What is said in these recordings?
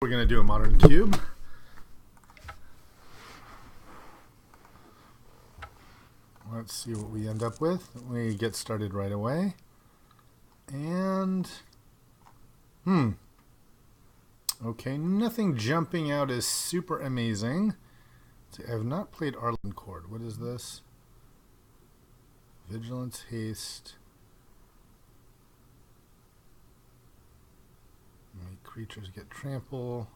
We're going to do a modern cube. Let's see what we end up with. We get started right away. And, okay, nothing jumping out as super amazing. So I have not played Arlen Chord. What is this? Vigilance, haste. Make creatures get trample.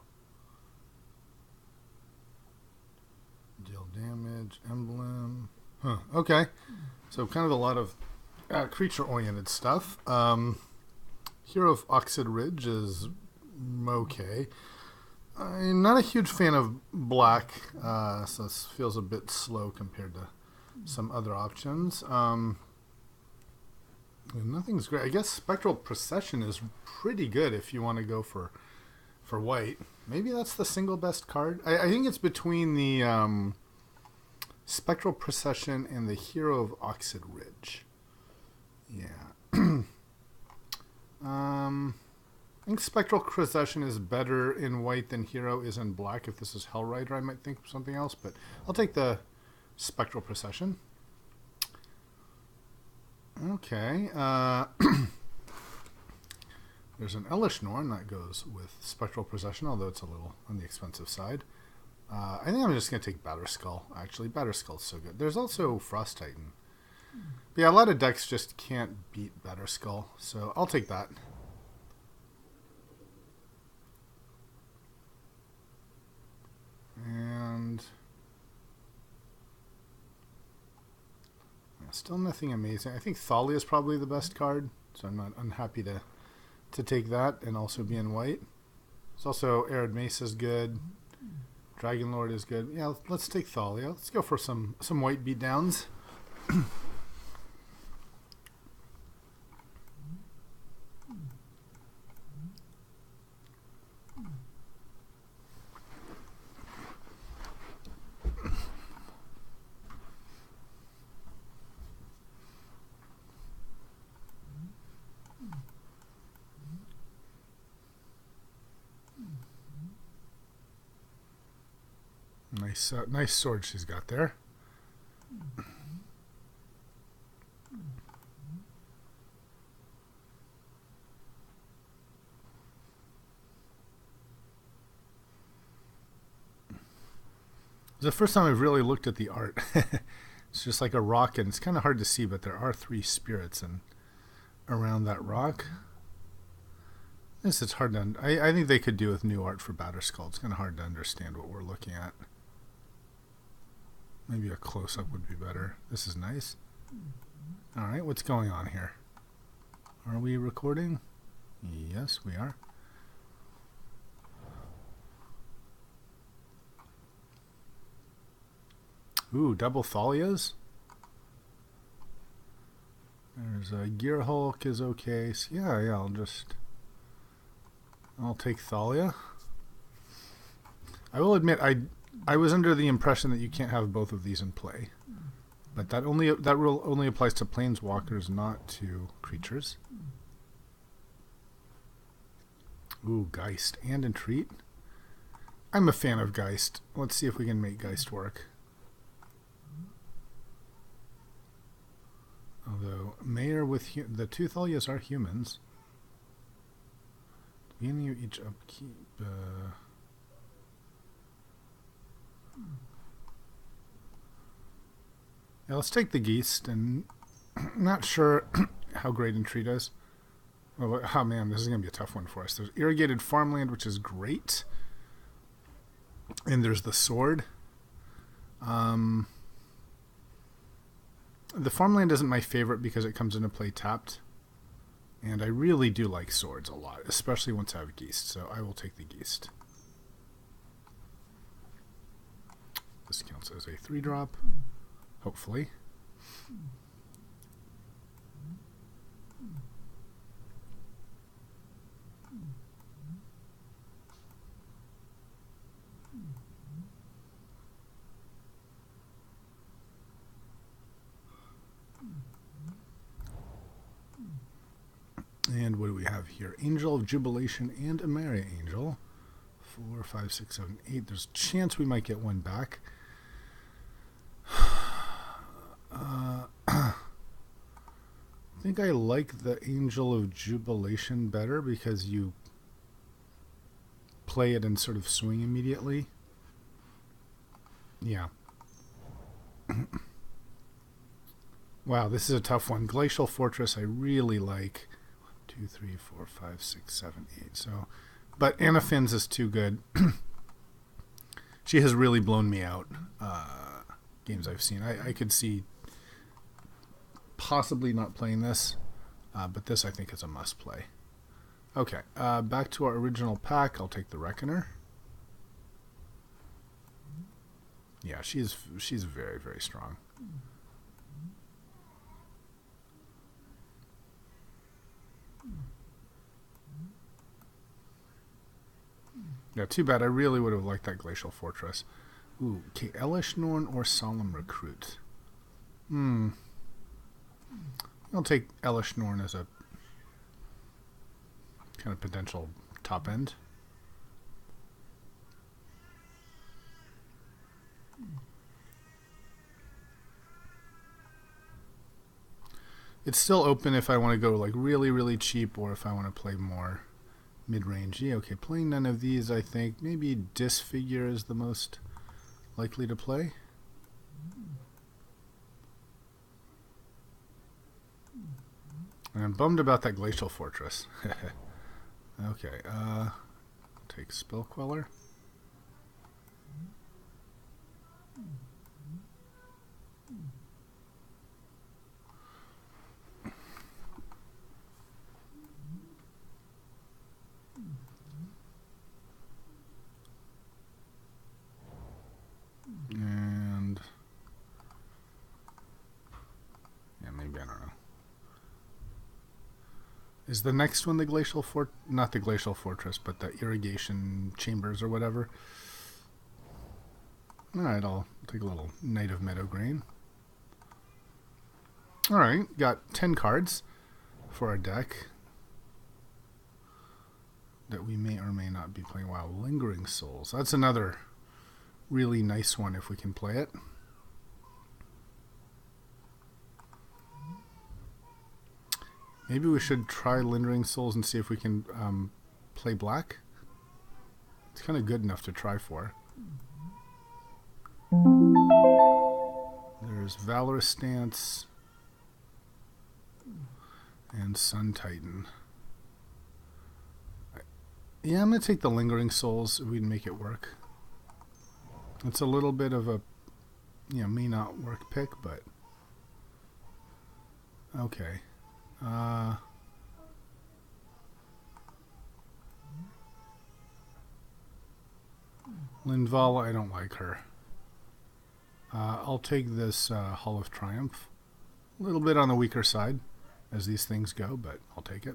Deal damage, emblem. Okay. So kind of a lot of creature-oriented stuff. Hero of Oxid Ridge is okay. I'm not a huge fan of black, so this feels a bit slow compared to some other options. Nothing's great. I guess Spectral Procession is pretty good if you want to go for white. Maybe that's the single best card. I think it's between the Spectral Procession and the Hero of Oxid Ridge. Yeah. I think Spectral Procession is better in white than Hero is in black. If this is Hellrider, I might think of something else, but I'll take the Spectral Procession. Okay. There's an Elish Norn that goes with Spectral Procession, although it's a little on the expensive side. I think I'm just going to take Batterskull, actually. Batterskull's so good. There's also Frost Titan. But yeah, a lot of decks just can't beat Batterskull, so I'll take that. And still nothing amazing. I think Thalia is probably the best card, so I'm not unhappy to take that and also be in white. There's also Arid Mace is good. Dragon Lord is good. Yeah, let's take Thalia. Let's go for some white beatdowns. Nice sword she's got there. It's the first time I've really looked at the art. It's just like a rock, and it's kind of hard to see, but there are 3 spirits around that rock. This is hard to. I think they could do with new art for Batterskull. It's kind of hard to understand what we're looking at. Maybe a close-up would be better. This is nice. All right, what's going on here? Are we recording? Yes, we are. Ooh, double Thalias. There's a Gear Hulk is okay. So yeah, I'll take Thalia. I will admit I was under the impression that you can't have both of these in play, but that rule only applies to planeswalkers, not to creatures. Ooh, Geist and Entreat. I'm a fan of Geist. Let's see if we can make Geist work. Although Mayor with the 2 Thalias are humans. Beginning of each upkeep. Yeah, let's take the Geist, and not sure how great Entreat is. Oh man, this is going to be a tough one for us. There's Irrigated Farmland, which is great. And there's the Sword. The Farmland isn't my favorite because it comes into play tapped. And I really do like Swords a lot, especially once I have Geist, so I will take the Geist. This counts as a 3-drop, hopefully. And what do we have here? Angel of Jubilation and Emeria Angel 4, 5, 6, 7, 8. There's a chance we might get one back. I think I like the Angel of Jubilation better because you play it and sort of swing immediately. Yeah. Wow, this is a tough one. Glacial Fortress I really like. 2, 3, 4, 5, 6, 7, 8. So, but Anna Finns is too good. She has really blown me out. Games I've seen. I could see possibly not playing this, but this I think is a must play. Okay, back to our original pack. I'll take the Reckoner. Yeah, she's very, very strong. Yeah, too bad. I really would have liked that Glacial Fortress. Ooh, okay, Elishnorn or Solemn Recruit. I'll take Elishnorn as a kind of potential top end. It's still open if I want to go like really, really cheap or if I want to play more mid-range. Yeah, okay, playing none of these, I think. Maybe Disfigure is the most likely to play. And I'm bummed about that Glacial Fortress. Okay, take Spell Queller. And yeah, maybe, I don't know. Is the next one the Glacial not the Glacial Fortress, but the Irrigation Chambers or whatever? Alright, I'll take a little Knight of Meadowgrain. Alright, got 10 cards for our deck that we may or may not be playing. Wow, Lingering Souls. That's another really nice one if we can play it. Maybe we should try Lingering Souls and see if we can play black. It's kind of good enough to try for. There's Valorous Stance and Sun Titan. Yeah, I'm going to take the Lingering Souls if we can make it work. It's a little bit of a, may not work pick, but okay. Linvala, I don't like her. I'll take this Hall of Triumph. A little bit on the weaker side, as these things go, but I'll take it.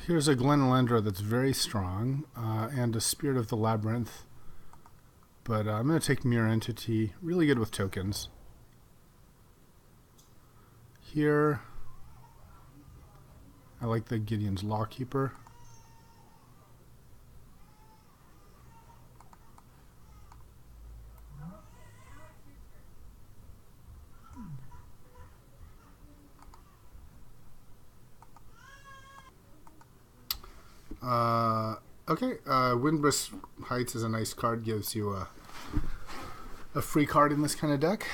Here's a Glenelendra that's very strong, and a Spirit of the Labyrinth. But I'm going to take Mirror Entity. Really good with tokens. Here, I like the Gideon's Lawkeeper. Okay, Windbrisk Heights is a nice card. Gives you a free card in this kind of deck.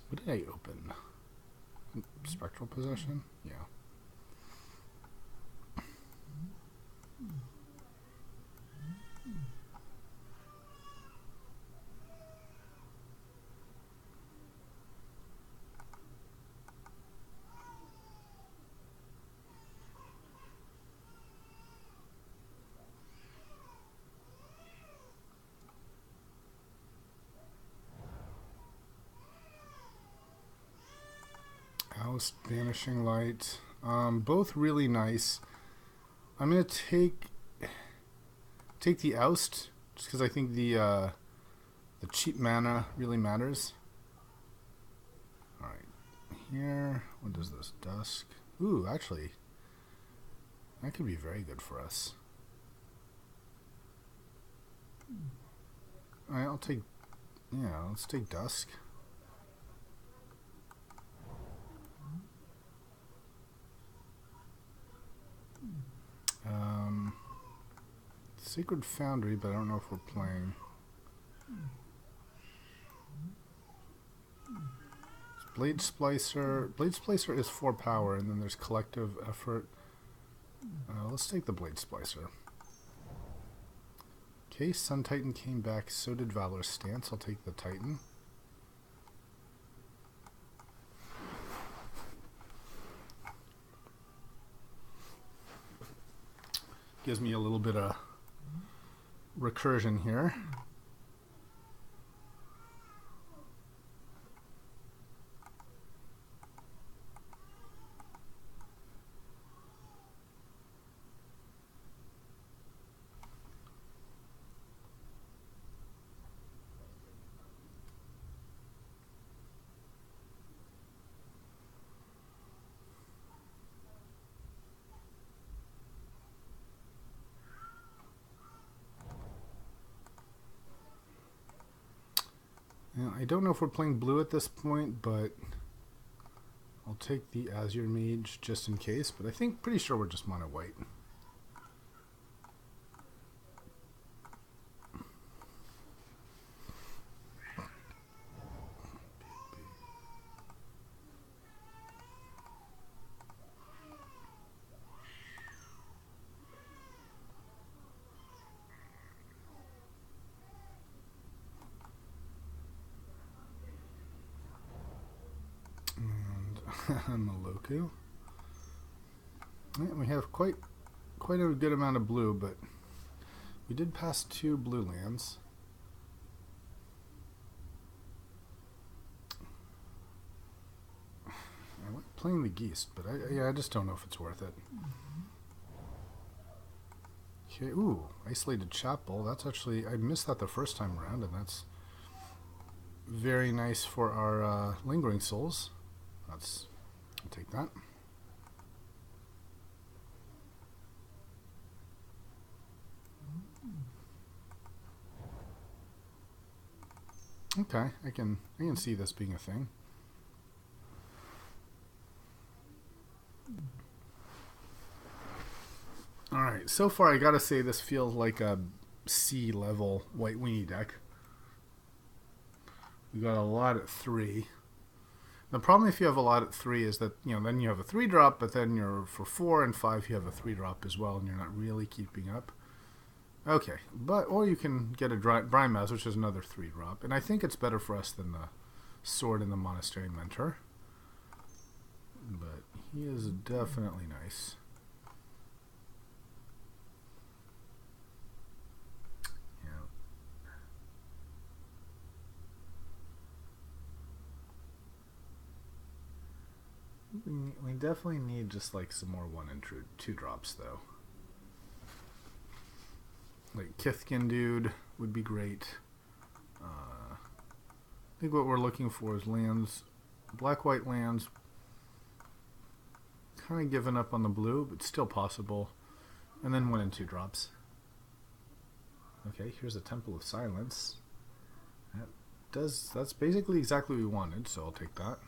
What did I open? Spectral Possession? Yeah. Oust, Vanishing Light. Both really nice. I'm going to take the Oust, just because I think the cheap mana really matters. Alright, here, what does this? Dusk. Ooh, actually, that could be very good for us. Alright, let's take Dusk. Sacred Foundry, but I don't know if we're playing. Blade Splicer. Blade Splicer is 4 power, and then there's Collective Effort. Let's take the Blade Splicer. Okay, Sun Titan came back, so did Valor's Stance. I'll take the Titan. Gives me a little bit of recursion here. Now, I don't know if we're playing blue at this point, but I'll take the Azure Mage just in case. But I think, pretty sure we're just mono white. Maloku. Yeah, we have quite a good amount of blue, but we did pass 2 blue lands. I like playing the Geist, but I just don't know if it's worth it. Okay, ooh, Isolated Chapel. That's actually, I missed that the first time around, and that's very nice for our Lingering Souls. I'll take that. Okay, I can see this being a thing. All right, so far I gotta say this feels like a C level White Weenie deck. We got a lot at 3. The problem if you have a lot at 3 is that, then you have a 3-drop, but then you're for 4 and 5 you have a 3-drop as well, and you're not really keeping up. Okay, or you can get a Brine Mouse, which is another 3-drop, and I think it's better for us than the Sword and the Monastery Mentor. But he is definitely nice. We definitely need just like some more 1 and 2 drops though. Like Kithkin Dude would be great. I think what we're looking for is lands, black-white lands. Kind of given up on the blue, but still possible. And then 1 and 2 drops. Okay, here's a Temple of Silence. That's basically exactly what we wanted, so I'll take that.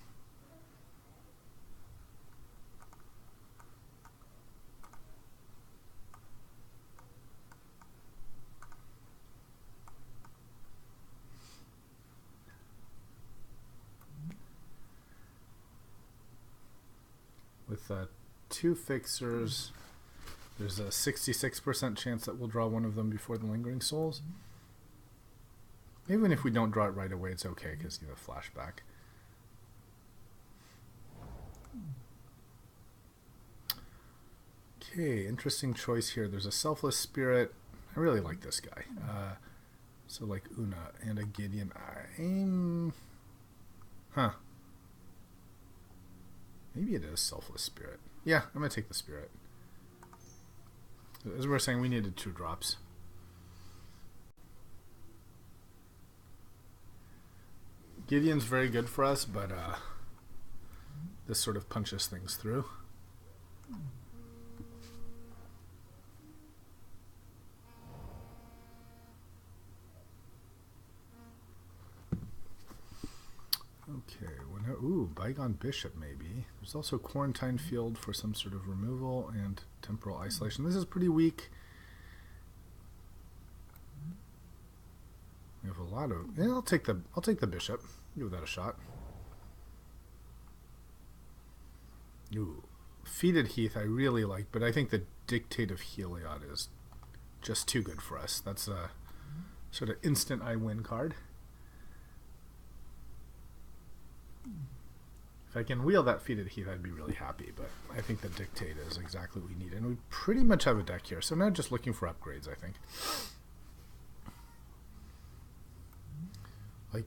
With 2 fixers, there's a 66% chance that we'll draw one of them before the Lingering Souls. Even if we don't draw it right away, it's okay because you have a flashback. Okay, interesting choice here. There's a Selfless Spirit. I really like this guy. So like Una and a Gideon. Maybe it is Selfless Spirit. Yeah, I'm going to take the Spirit. As we were saying, we needed 2 drops. Gideon's very good for us, but this sort of punches things through. Okay, ooh, Bygone Bishop maybe. There's also Quarantine Field for some sort of removal and Temporal Isolation. This is pretty weak. We have a lot of... Yeah, I'll take the Bishop. Give that a shot. Ooh, Feated Heath I really like, but I think the Dictate of Heliod is just too good for us. That's a sort of instant I win card. If I can wheel that Feated Heath, I'd be really happy, but I think the Dictate is exactly what we need. And we pretty much have a deck here, so now just looking for upgrades, I think. Like,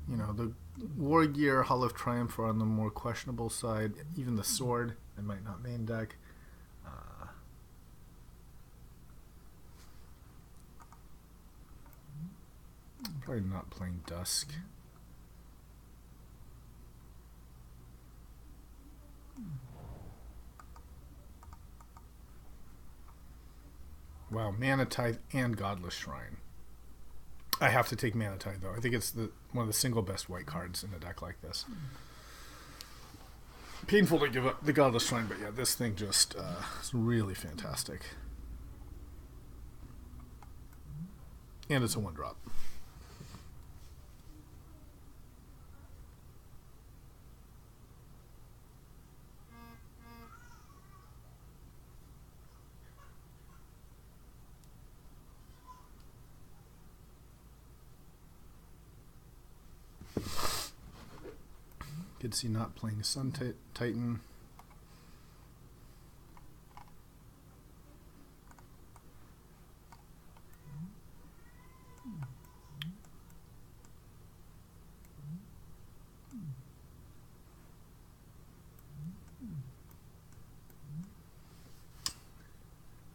you know, the War Gear, Hall of Triumph are on the more questionable side. Even the Sword, I might not main deck. Probably not playing Dusk. Wow, Mana Tithe and Godless Shrine. I have to take Mana Tithe, though. I think it's one of the single best white cards in a deck like this. Painful to give up the Godless Shrine, but yeah, this thing just is really fantastic. And it's a 1-drop. Could see not playing Sun Titan.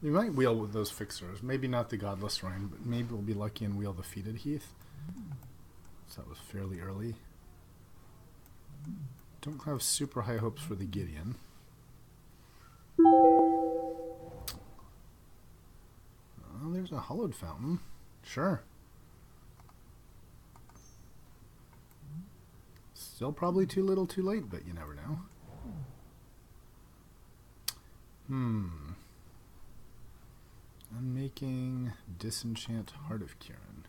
We might wheel with those fixers. Maybe not the Godless Shrine, but maybe we'll be lucky and wheel the Feated Heath. So that was fairly early. Don't have super high hopes for the Gideon. Oh, there's a Hollowed Fountain. Sure. Still probably too little too late, but you never know. Unmaking, Disenchant, Heart of Kirin.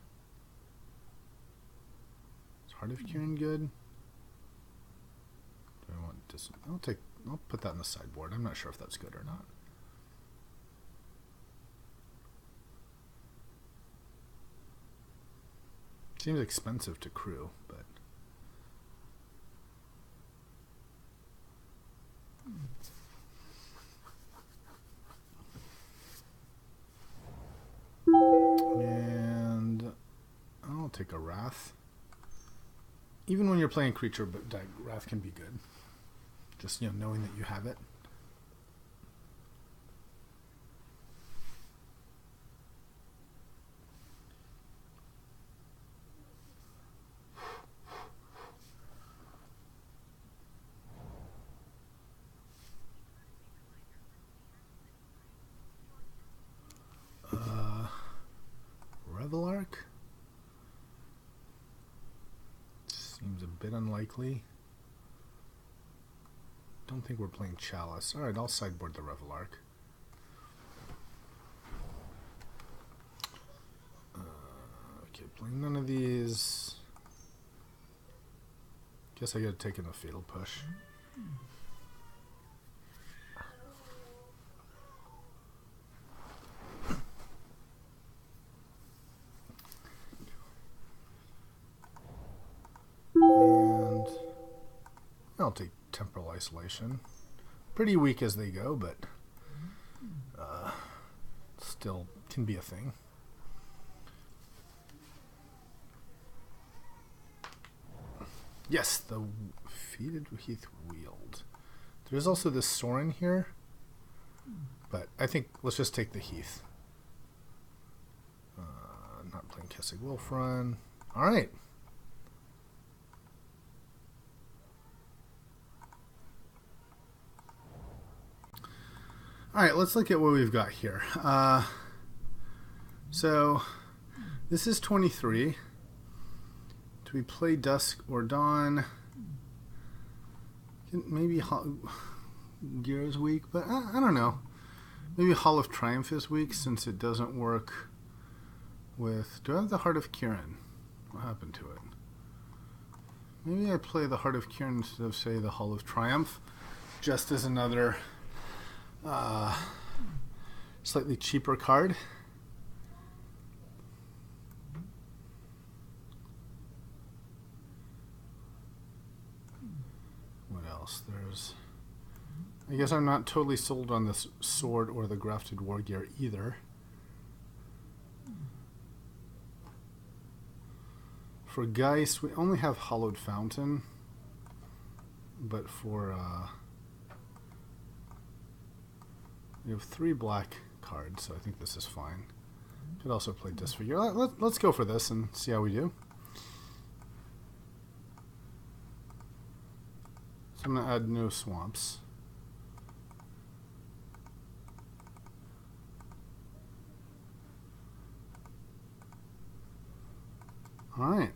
Is Heart of Kirin good? Do I want I'll put that in the sideboard. I'm not sure if that's good or not. Seems expensive to crew, but and I'll take a Wrath. Even when you're playing creature, but Wrath can be good. Just, you know, knowing that you have it. Revelark? Seems a bit unlikely. Don't think we're playing Chalice. Alright, I'll sideboard the Revelark. Okay, playing none of these. Guess I gotta take in the Fatal Push. And I'll take temporal isolation. Pretty weak as they go, but still can be a thing. Yes, the Feated Heath Wield. There's also this Sorin here, but I think let's just take the Heath. Not playing Kessig Wolfrun. All right. All right, let's look at what we've got here. So this is 23. Do we play Dusk or Dawn? Maybe Gear's weak, but I don't know. Maybe Hall of Triumph is weak since it doesn't work with... Do I have the Heart of Kirin? What happened to it? Maybe I play the Heart of Kirin instead of, say, the Hall of Triumph, just as another slightly cheaper card. What else? There's... I guess I'm not totally sold on this sword or the Grafted War Gear either. For Geist, we only have Hollowed Fountain, but for we have 3 black cards, so I think this is fine. Could also play Disfigure. Let's go for this and see how we do. So I'm going to add no swamps. All right.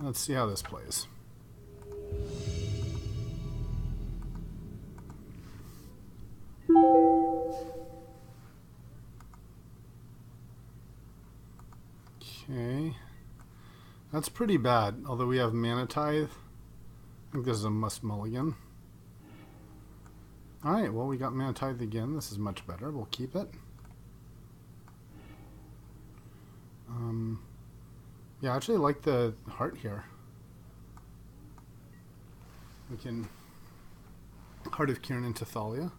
Let's see how this plays. Okay. That's pretty bad, although we have Mana Tithe. I think this is a must mulligan. Alright, well, we got Mana Tithe again. This is much better. We'll keep it. Yeah, I actually like the heart here. We can Heart of Kirin into Thalia.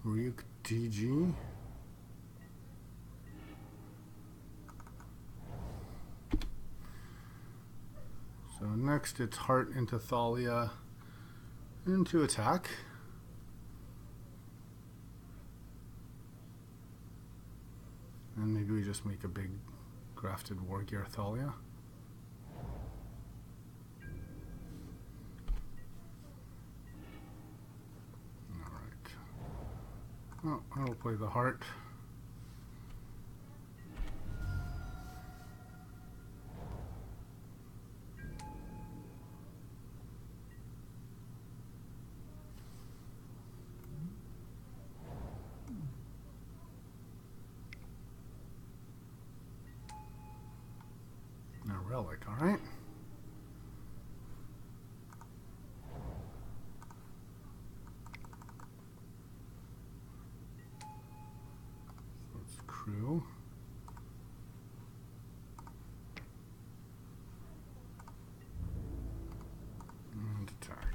Ryuk DG. So next it's Heart into Thalia into attack. And maybe we just make a big Grafted War Gear Thalia. Alright. Oh, I'll play the Heart. Relic, all right. So it's crew. And attack.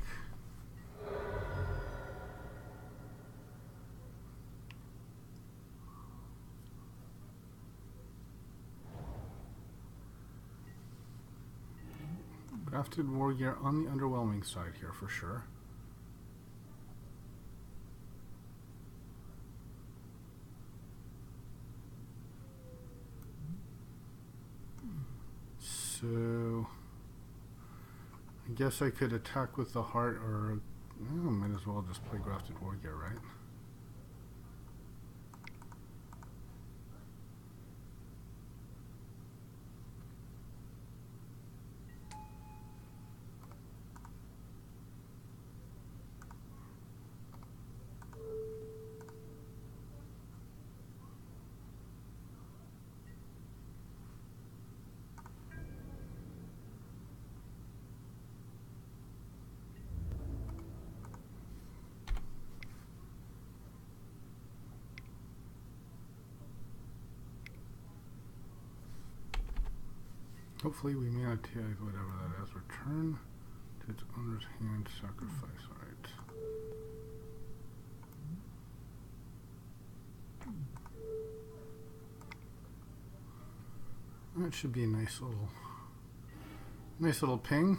Grafted War Gear on the underwhelming side here for sure. So I guess I could attack with the Heart, or might as well just play Grafted War Gear, right? Hopefully we may not take whatever that is. Return to its owner's hand, sacrifice. Alright. That should be a nice little ping.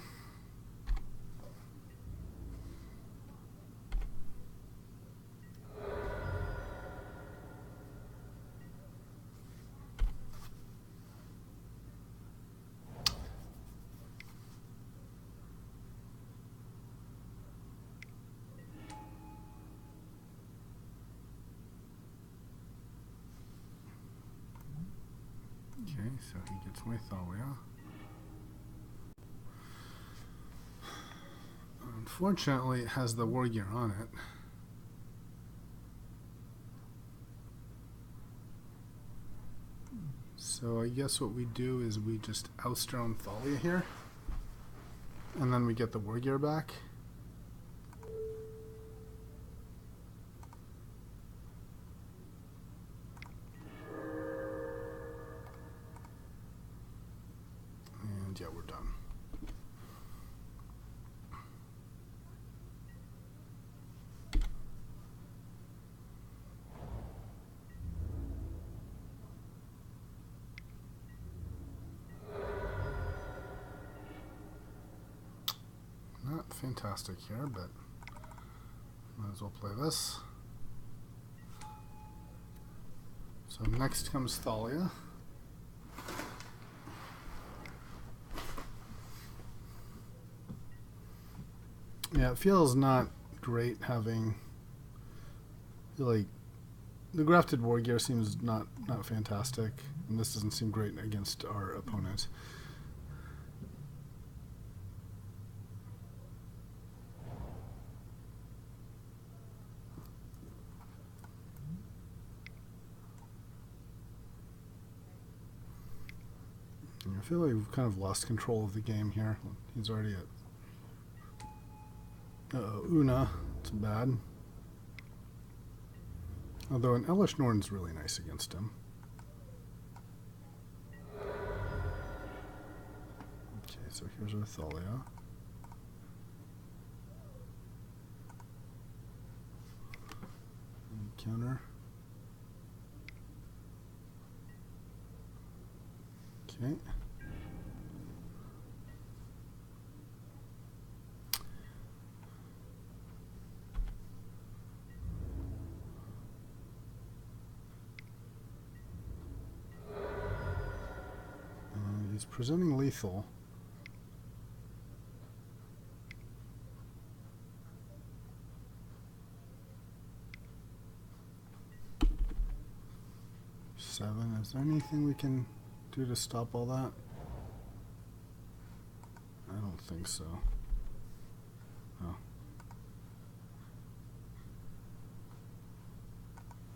Okay, so he gets my Thalia. Unfortunately, it has the war gear on it. So I guess what we do is we just oust our own Thalia here, and then we get the war gear back. And yeah, we're done. Not fantastic here, but might as well play this. So next comes Thalia. Yeah, it feels not great having, like, the grafted war gear seems not fantastic, and this doesn't seem great against our opponent. I feel like we've kind of lost control of the game here. He's already at Una. It's bad. Although an Elish Norn's really nice against him. Okay, so here's our Thalia. Counter. Okay. He's presenting lethal. Seven. Is there anything we can do to stop all that? I don't think so. Oh.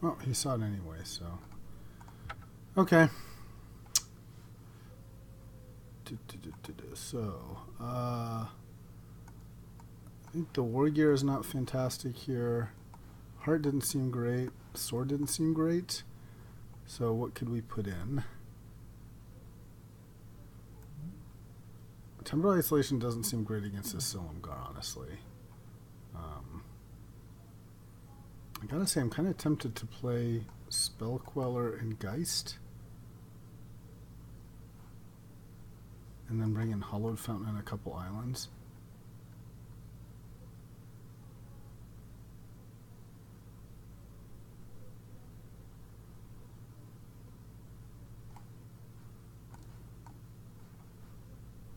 Well, he saw it anyway, so. Okay. So, I think the war gear is not fantastic here. Heart didn't seem great. Sword didn't seem great. So what could we put in? Temporal Isolation doesn't seem great against this Silumgar, honestly. I gotta say, I'm kind of tempted to play Spell Queller and Geist. And then bring in Hollowed Fountain and a couple islands.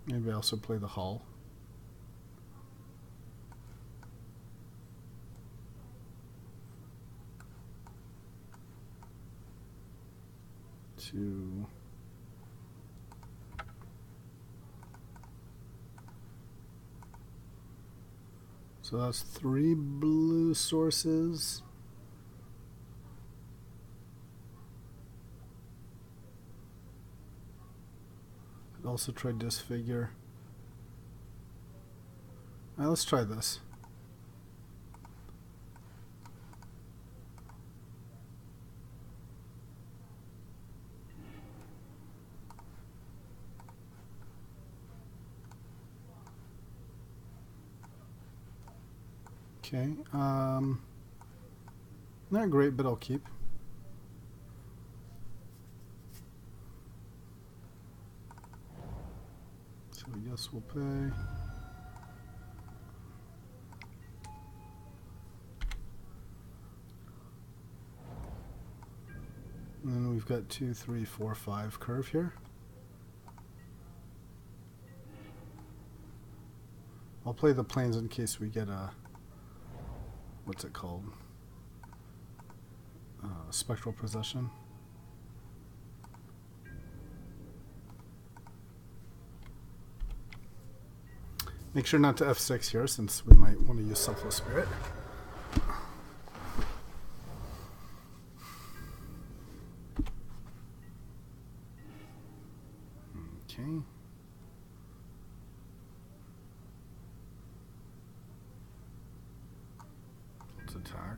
Maybe I also play the Hull. Two. So that's 3 blue sources. Could also try Disfigure. Alright, let's try this. Okay. Not great, but I'll keep. So I guess we'll pay. And then we've got 2, 3, 4, 5 curve here. I'll play the plains in case we get a, what's it called? Spectral possession. Make sure not to F6 here, since we might want to use Selfless Spirit. Okay. Let's attack.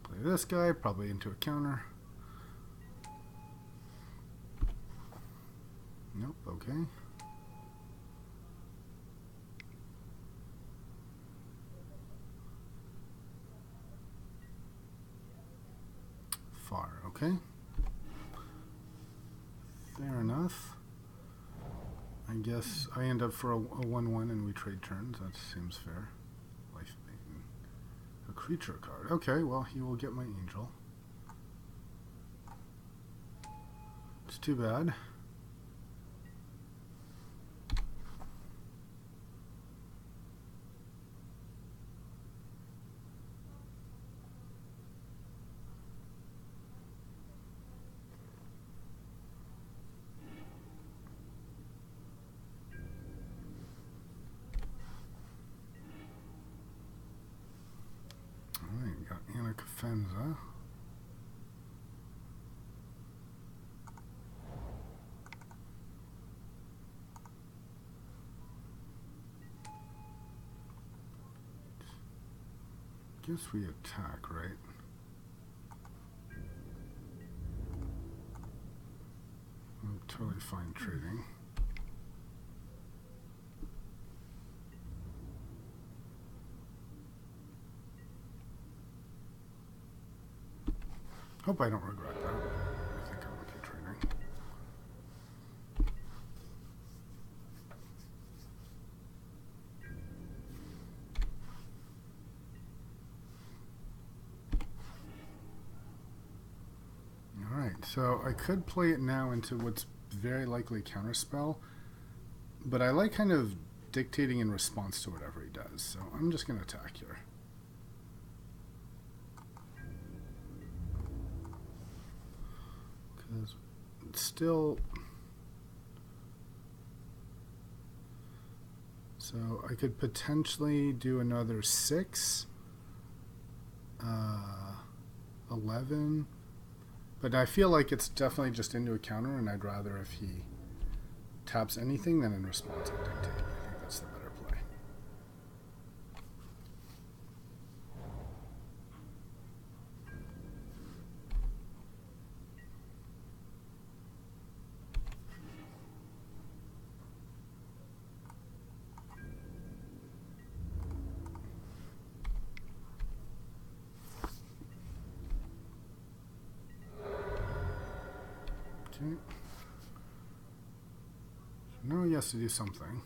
Play this guy, probably into a counter. Nope, okay. Far, okay. Fair enough. I guess I end up for a 1/1 and we trade turns. That seems fair. Life making a creature card. Okay, well, he will get my angel. It's too bad. Alright, got Annika Fenza. Guess we attack, right? I'm totally fine trading. Hope I don't regret that. I think I'm okay trading. Alright, so I could play it now into what's very likely a counterspell, but I like kind of dictating in response to whatever he does, so I'm just going to attack here. Because it's still... So I could potentially do another 6, 11, but I feel like it's definitely just into a counter, and I'd rather if he taps anything than in response I dictate. I think that's the better play. Okay. So now he has to do something.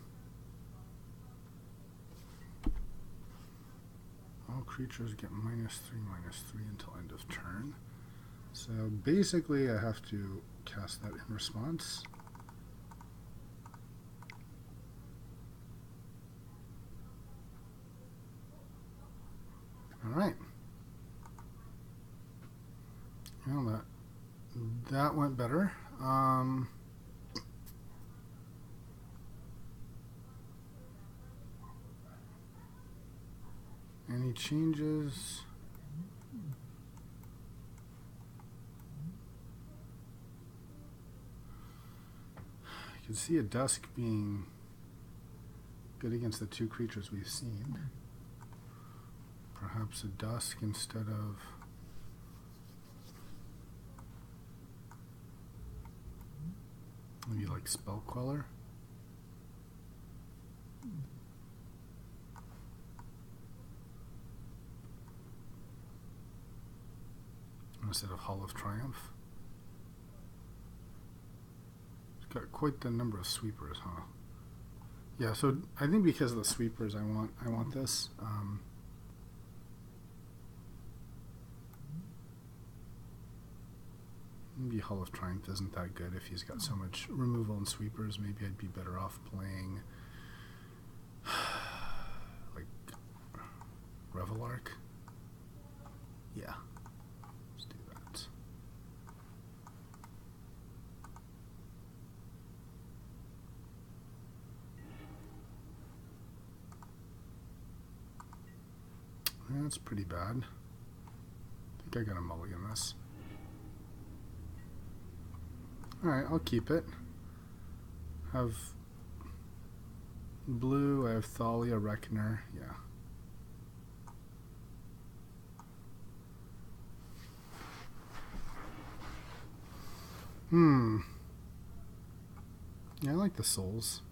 All creatures get -3/-3 until end of turn. So basically I have to cast that in response. Alright. Well, that went better. Any changes? You can see a Dusk being good against the 2 creatures we've seen. Perhaps a Dusk instead of Maybe like Spell Queller. Instead of Hall of Triumph. It's got quite the number of sweepers, huh? Yeah, so I think because of the sweepers I want this. Maybe Hall of Triumph isn't that good if he's got so much removal and sweepers. Maybe I'd be better off playing like Revelark. Yeah, let's do that. That's pretty bad. I think I got a mulligan this. Alright, I'll keep it. Have blue, I have Thalia, Reckoner, yeah. Yeah, I like the souls.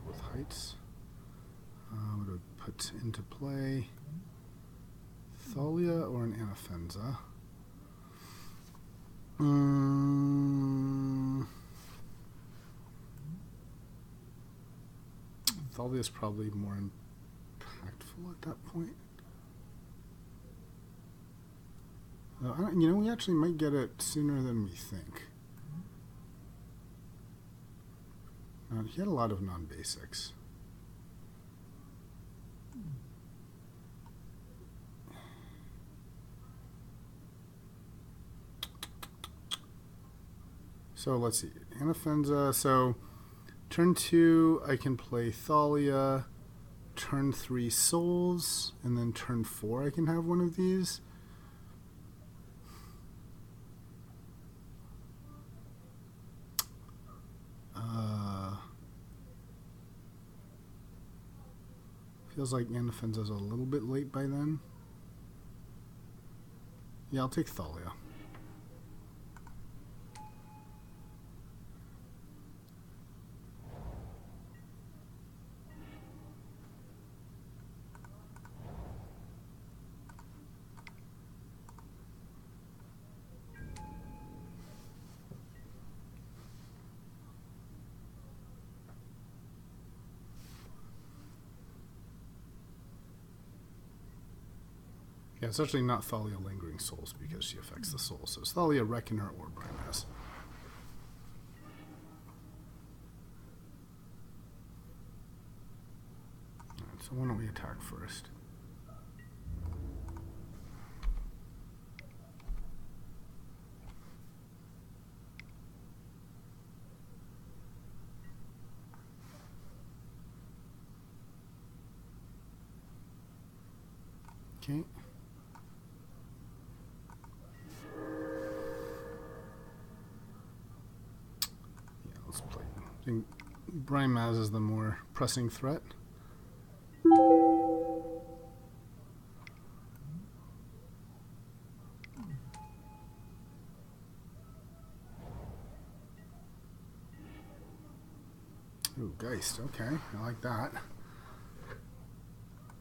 With heights. What do I put into play? Thalia or an Anafenza? Thalia is probably more impactful at that point. You know, we actually might get it sooner than we think. He had a lot of non-basics. So let's see. Anafenza. So turn 2, I can play Thalia. Turn 3, Souls. And then turn 4, I can have one of these. Feels like Anafenza's a little bit late by then. Yeah, I'll take Thalia. Yeah, it's actually not Thalia Lingering Souls because she affects the soul. So it's Thalia Reckoner or Brimaz. Alright, so why don't we attack first? Okay. I think Brimaz is the more pressing threat. Ooh, Geist. Okay, I like that.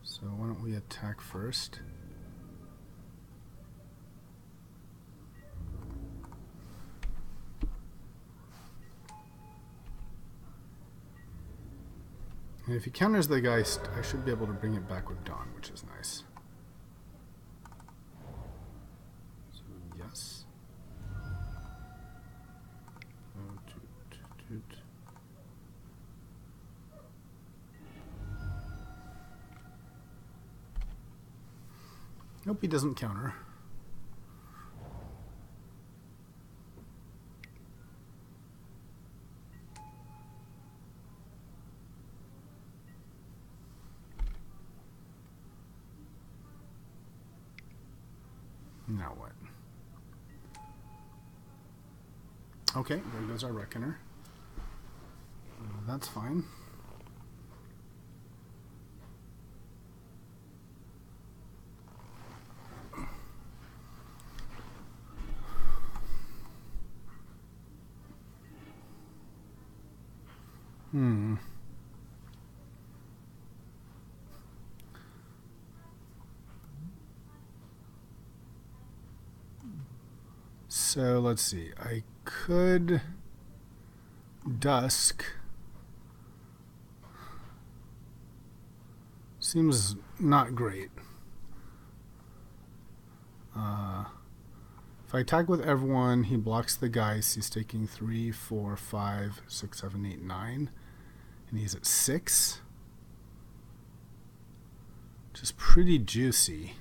So why don't we attack first? And if he counters the Geist, I should be able to bring it back with Dawn, which is nice. So, yes. Nope, he doesn't counter. Now what? Okay, there goes our Reckoner. That's fine. So let's see. I could Dusk. Seems not great. If I attack with everyone, he blocks the Geist. He's taking 3, 4, 5, 6, 7, 8, 9. And he's at 6. Which is pretty juicy.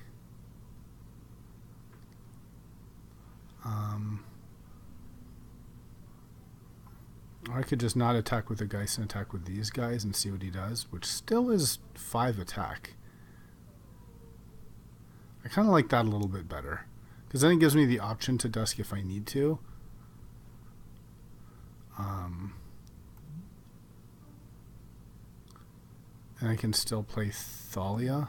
Or I could just not attack with the Geist and attack with these guys and see what he does, which still is 5 attack. I kind of like that a little bit better, because then it gives me the option to Dusk if I need to. And I can still play Thalia.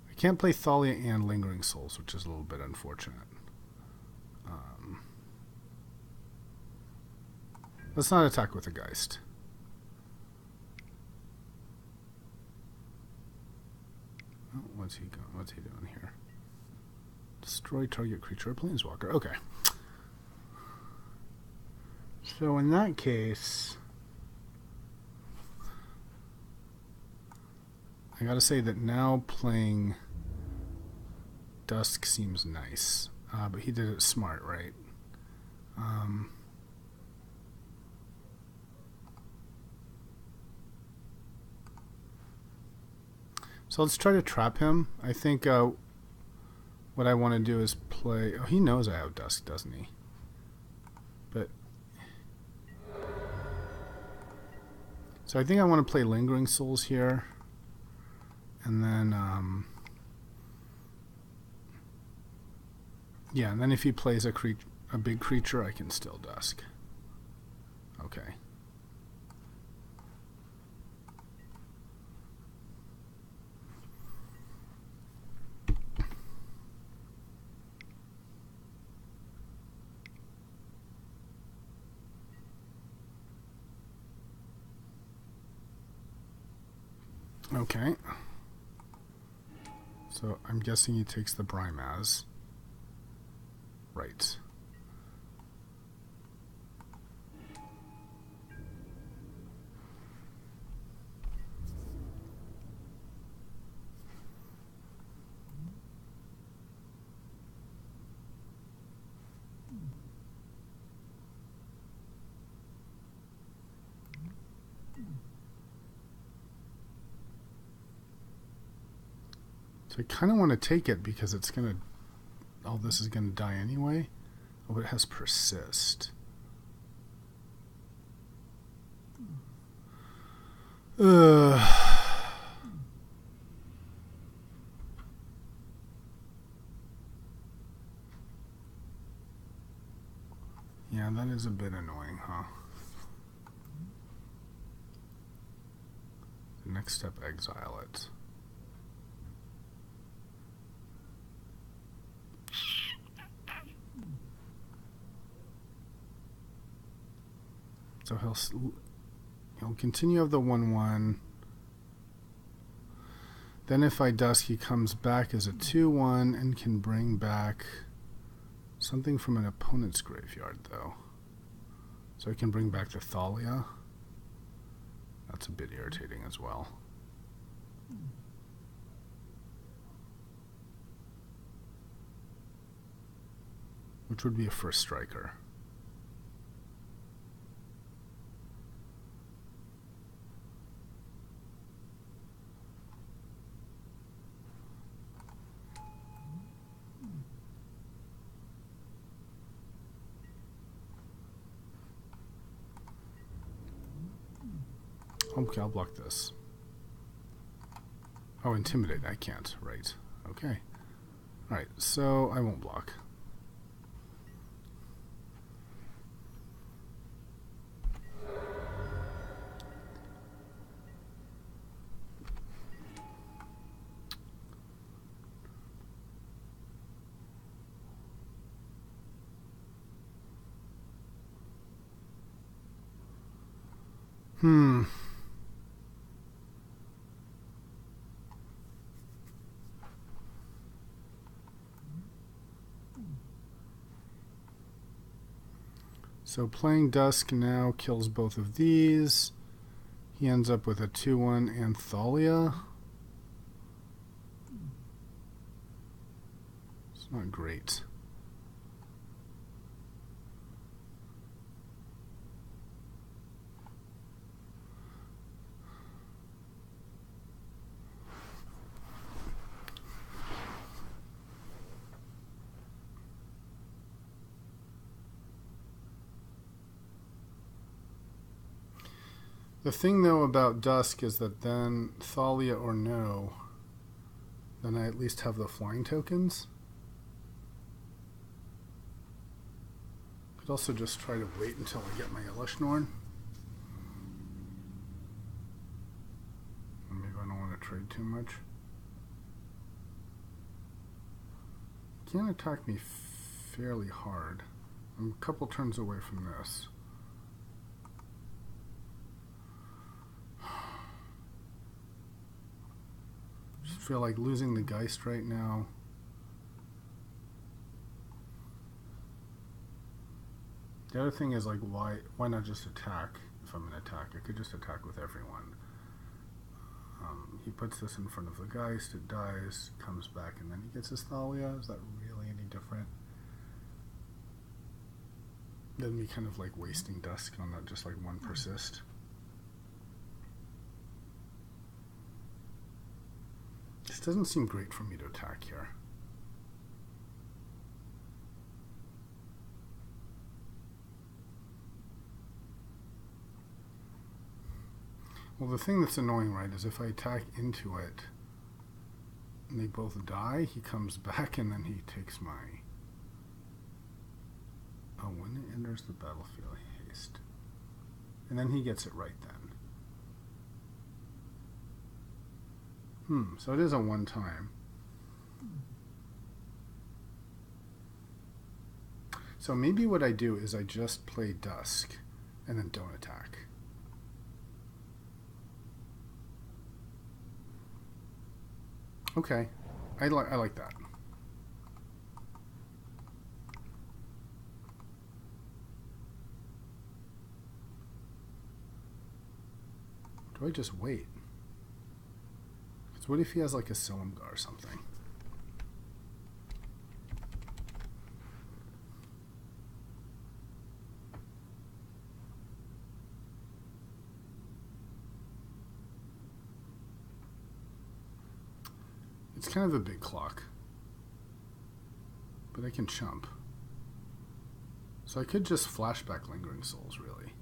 I can't play Thalia and Lingering Souls, which is a little bit unfortunate. Let's not attack with a Geist. Oh, what's he doing here? Destroy target creature or planeswalker. Okay. So in that case, I gotta say that now playing Dusk seems nice. But he did it smart, right? So let's try to trap him. I think what I want to do is play... Oh, he knows I have Dusk, doesn't he? But... So I think I want to play Lingering Souls here. And then... yeah, and then if he plays a big creature, I can still Dusk. Okay. Okay. So I'm guessing he takes the Brimaz. Right. So I kind of want to take it because it's going to... all this is going to die anyway. Oh, but it has Persist. Yeah, that is a bit annoying, huh? The next step, exile it. So he'll continue of the 1/1. Then if I Dusk, he comes back as a 2/1 and can bring back something from an opponent's graveyard, though. So I can bring back the Thalia. That's a bit irritating as well. Which would be a first striker. Okay, I'll block this. Oh, Intimidate. I can't. Right. Okay. Alright, so I won't block. Hmm. So playing Dusk now kills both of these. He ends up with a 2/1 Anthalia. It's not great. The thing, though, about Dusk is that then Thalia or no, then I at least have the flying tokens. Could also just try to wait until I get my Elishnorn. Maybe I don't want to trade too much. He can attack me fairly hard. I'm a couple turns away from this. Just feel like losing the Geist right now. The other thing is, like, why not just attack if I'm an attack? I could just attack with everyone. He puts this in front of the Geist, it dies, comes back, and then he gets his Thalia. Is that really any different than me kind of like wasting Dusk on that just like one persist? This doesn't seem great for me to attack here. Well, the thing that's annoying, right, is if I attack into it and they both die, he comes back and then he takes my... Oh, when it enters the battlefield, haste. And then he gets it right then. So it is a one-time. So maybe what I do is I just play Dusk and then don't attack. Okay, I like that. Do I just wait? Because what if he has like a Silumgar or something? It's kind of a big clock, but I can chump. So I could just flashback Lingering Souls, really.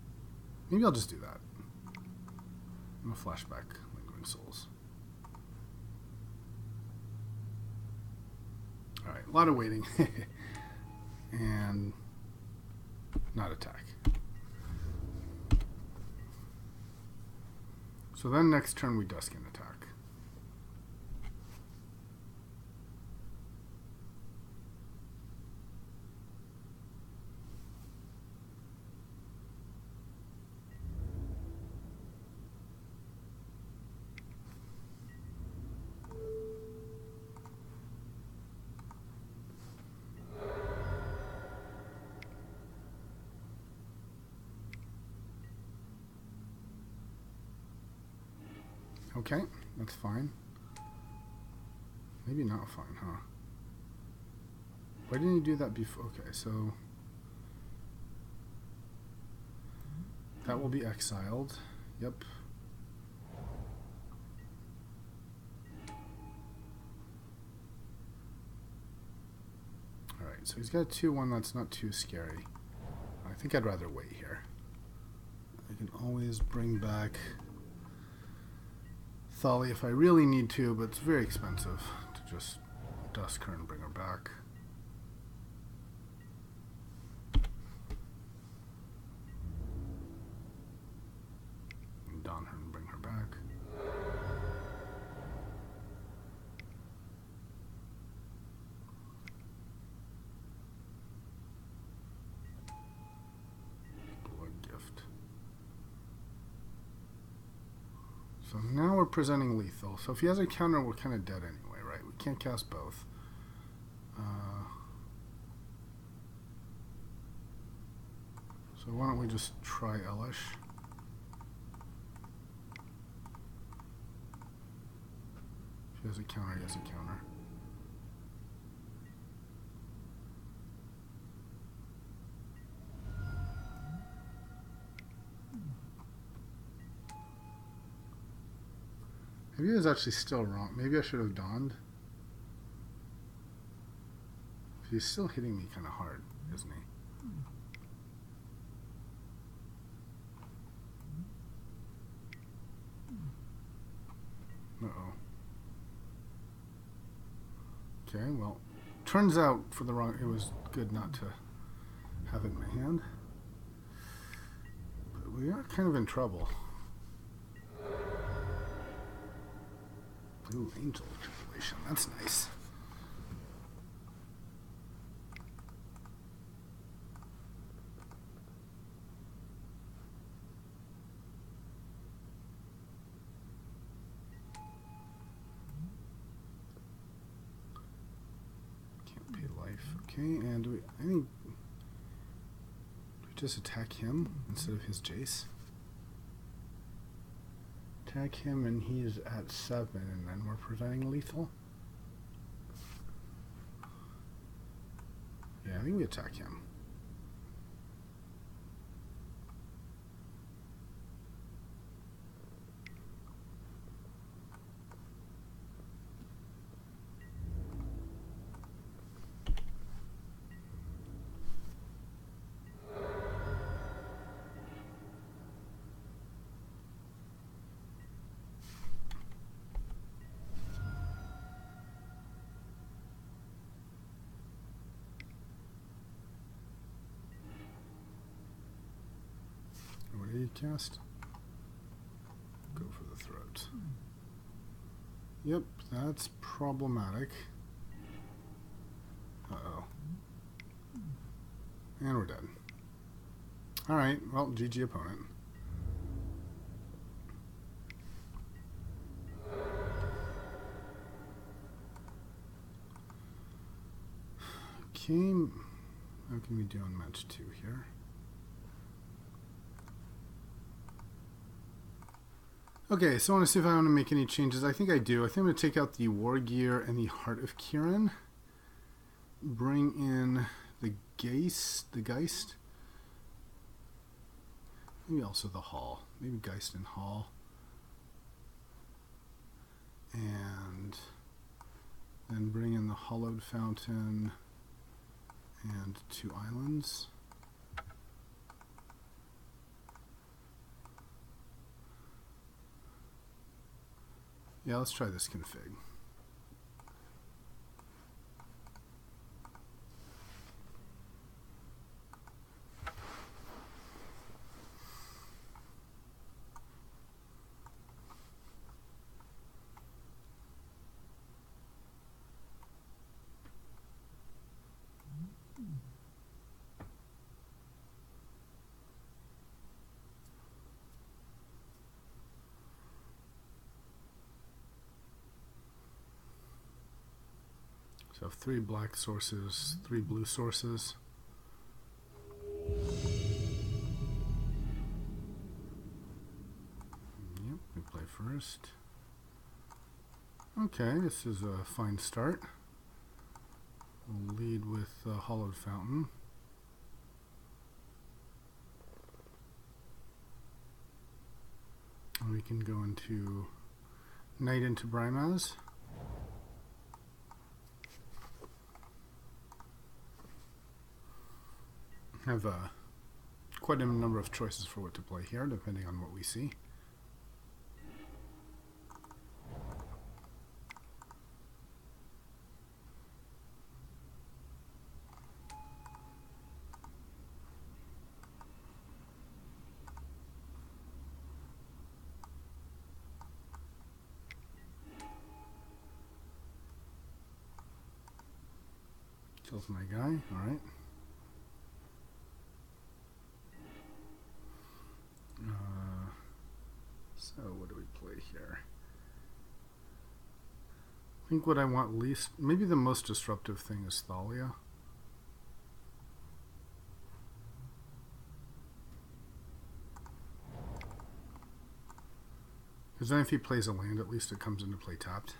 Maybe I'll just do that. I'm gonna flashback Lingering Souls. Alright, a lot of waiting. And not attack. So then next turn we Dusk and attack. Okay, that's fine. Maybe not fine, huh? Why didn't you do that before? Okay, so that will be exiled. Yep. Alright, so he's got a 2/1 that's not too scary. I think I'd rather wait here. I can always bring back Thalia if I really need to, but it's very expensive to just Dusk her and bring her back. And Dawn her and bring her back. Blood Gift. So now we're presenting lethal. So if he has a counter, we're kind of dead anyway, right? We can't cast both. So why don't we just try Elish? If he has a counter, he has a counter. Maybe I was actually still wrong. Maybe I should have donned. He's still hitting me kind of hard, isn't he? Uh-oh. Okay, well, turns out for the wrong, it was good not to have it in my hand. But we are kind of in trouble. Blue Angel Tribulation, that's nice. Can't pay life. Okay, and do we, I think, do we just attack him instead of his Jace? Attack him and he's at 7 and then we're presenting lethal. Yeah, I think we attack him. What did he cast? Go for the throat. Yep, that's problematic. Uh-oh. And we're dead. Alright, well, GG opponent. Okay, how can we do on match 2 here? Okay, so I want to see if I want to make any changes. I think I do. I think I'm going to take out the War Gear and the Heart of Kirin. Bring in the Geist. Maybe also the Hall. Maybe Geist and Hall. And then bring in the Hollowed Fountain and 2 islands. Yeah, let's try this config. So 3 black sources, 3 blue sources. Yep, we play first. Okay, this is a fine start. We'll lead with Hollowed Fountain. And we can go into Knight into Brimaz. Have quite a number of choices for what to play here, depending on what we see. Kills my guy, alright. So what do we play here. I think what I want least, maybe the most disruptive thing is Thalia. Because then if he plays a land, at least it comes into play tapped.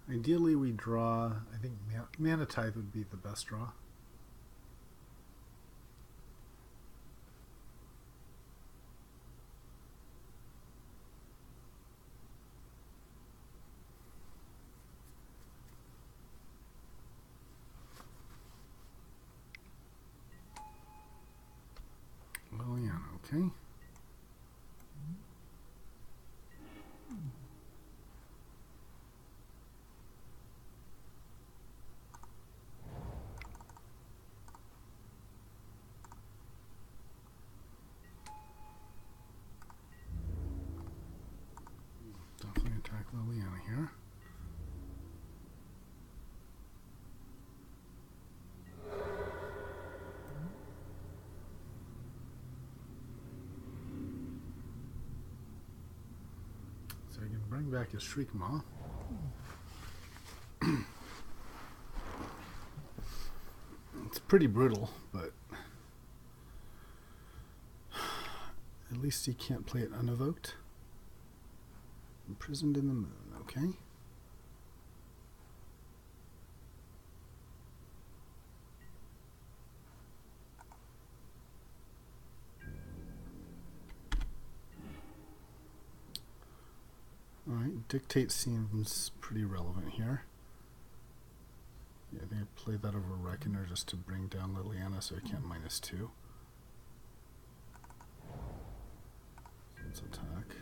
Ideally, we draw, I think Mana Tithe would be the best draw. Liliana, okay. Definitely attack Liliana here. So I can bring back his Shriekmaw. It's pretty brutal, but at least he can't play it unevoked. Imprisoned in the Moon, okay. Alright, Dictate seems pretty relevant here. Yeah, I think I played that over Reckoner just to bring down Liliana so I can't -2. Let's attack.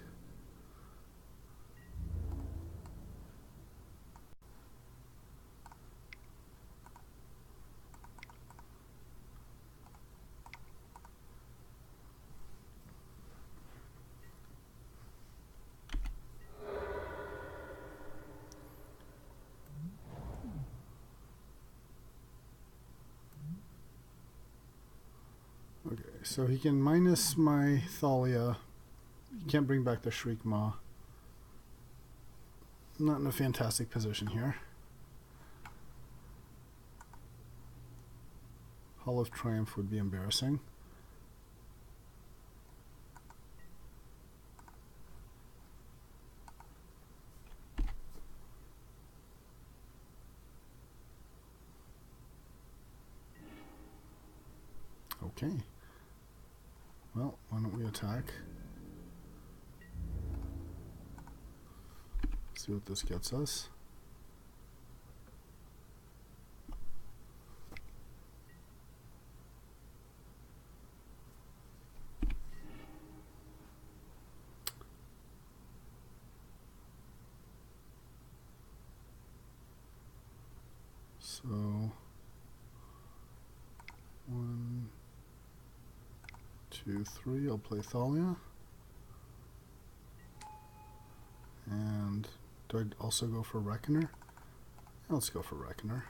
Okay, so he can minus my Thalia. He can't bring back the Shriekmaw. Not in a fantastic position here. Hall of Triumph would be embarrassing. Okay. Well, why don't we attack? See what this gets us. So 1, 2, 3. I'll play Thalia. And do I also go for Reckoner? Let's go for Reckoner.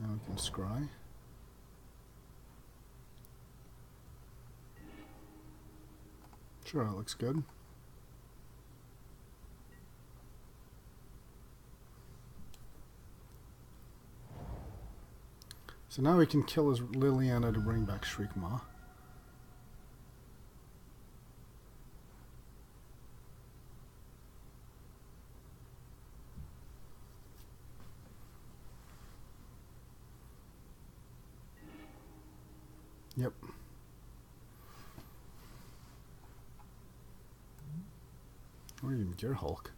And we can scry. Sure, that looks good. So now we can kill his Liliana to bring back Shriekmaw. Yep. Or even Gear Hulk.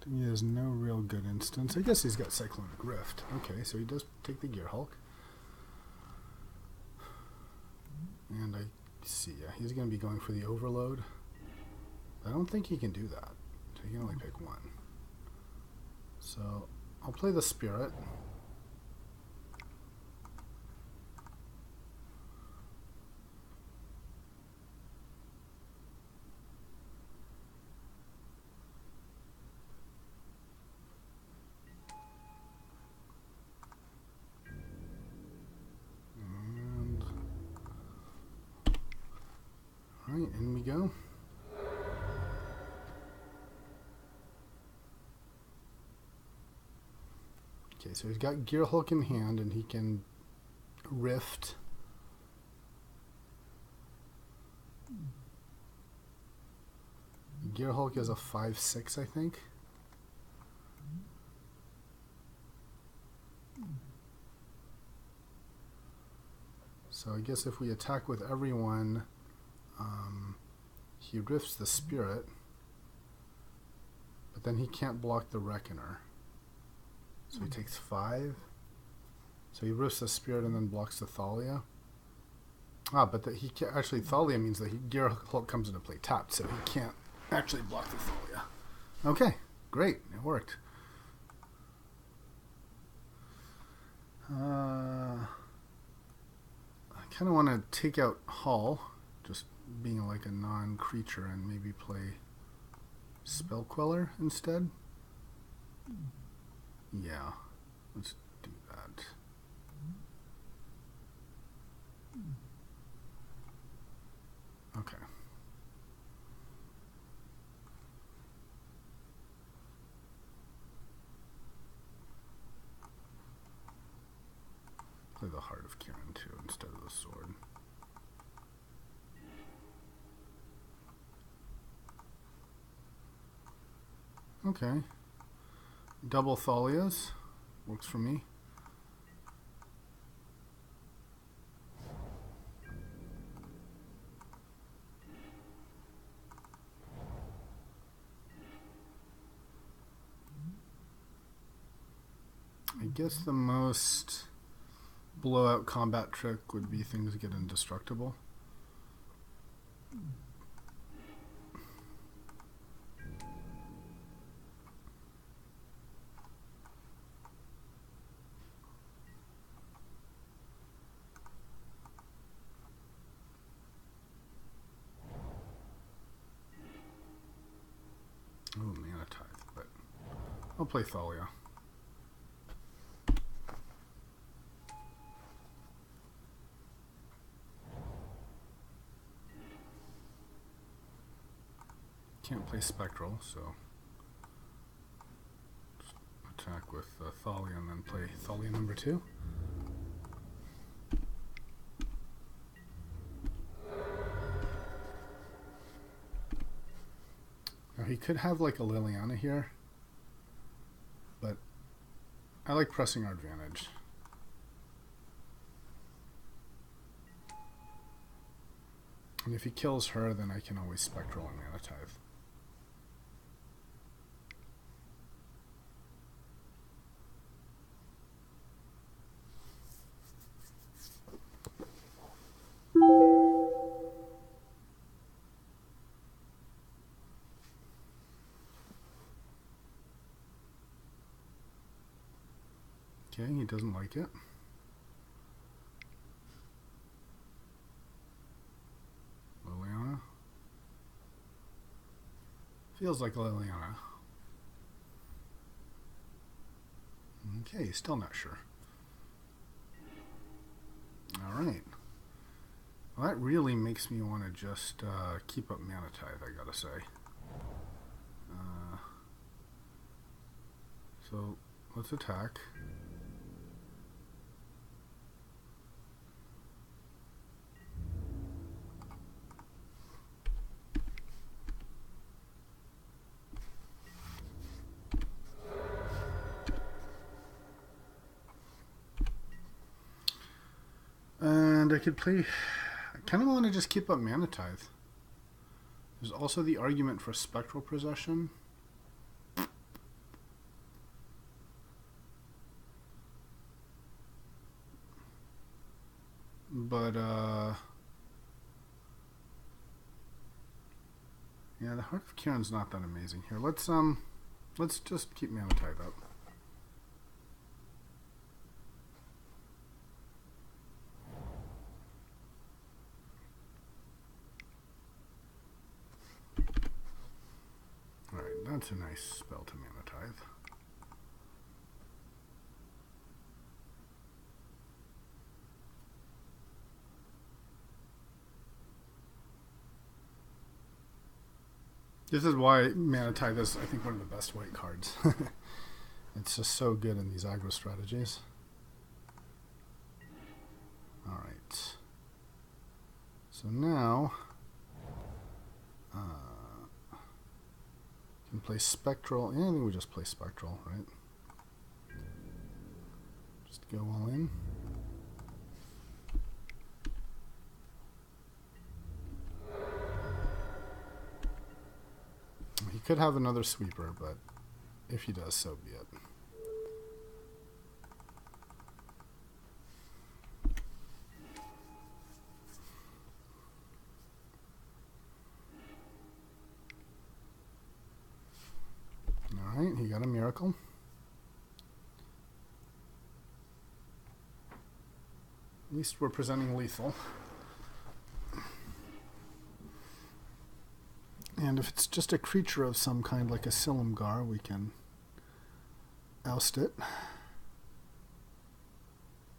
He has no real good instance. I guess he's got Cyclonic Rift. Okay, so he does take the Gear Hulk. And I see, yeah, he's going to be going for the Overload. I don't think he can do that. So he can only pick one. So I'll play the Spirit. Alright, in we go. Okay, so he's got Gear Hulk in hand and he can Rift. Gear Hulk is a 5/6, I think. So I guess if we attack with everyone, he rifts the Spirit, but then he can't block the Reckoner. So he takes 5. So he rifts the Spirit and then blocks the Thalia. But he can't, actually Thalia means that Gear Hulk comes into play tapped, so he can't actually block the Thalia. Okay, great, it worked. I kind of want to take out Hull, just being like a non-creature, and maybe play Spell Queller instead. Yeah, let's do that. Okay. Play the Heart of Kieran too instead of the sword. Okay. Double Thalias works for me. I guess the most blowout combat trick would be things get indestructible. Oh, Mana Tithe, but I'll play Thalia. Can't play Spectral, so just attack with Thalia and then play Thalia number 2. Now he could have like a Liliana here, but I like pressing our advantage. And if he kills her, then I can always Spectral and Mana Tithe. Okay, he doesn't like it. Liliana. Feels like Liliana. Okay, still not sure. Alright. Well, that really makes me want to just keep up Mana Tithe, I gotta say. So, let's attack. And I could play... I kind of want to just keep up Mana Tithe. There's also the argument for Spectral Possession. But, yeah, the Heart of Kiran's not that amazing here. Let's just keep Mana Tithe up. Alright, that's a nice spell to Mana Tithe. This is why Mana Tithe is, I think, one of the best white cards. It's just so good in these aggro strategies. Alright. So now... can play Spectral. Yeah, I think we just play Spectral, right? Just go all in. He could have another sweeper, but if he does, so be it. Alright, he got a miracle. At least we're presenting lethal. And if it's just a creature of some kind, like a Silumgar, we can oust it.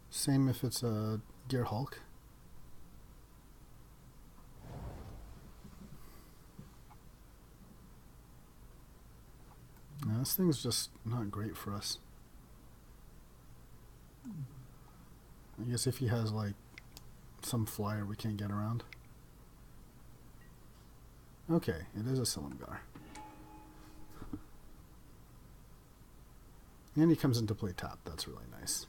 Same if it's a Gearhulk. Now, this thing's just not great for us. I guess if he has, like, some flyer we can't get around. Okay, it is a Silumgar. And he comes into play tap. That's really nice.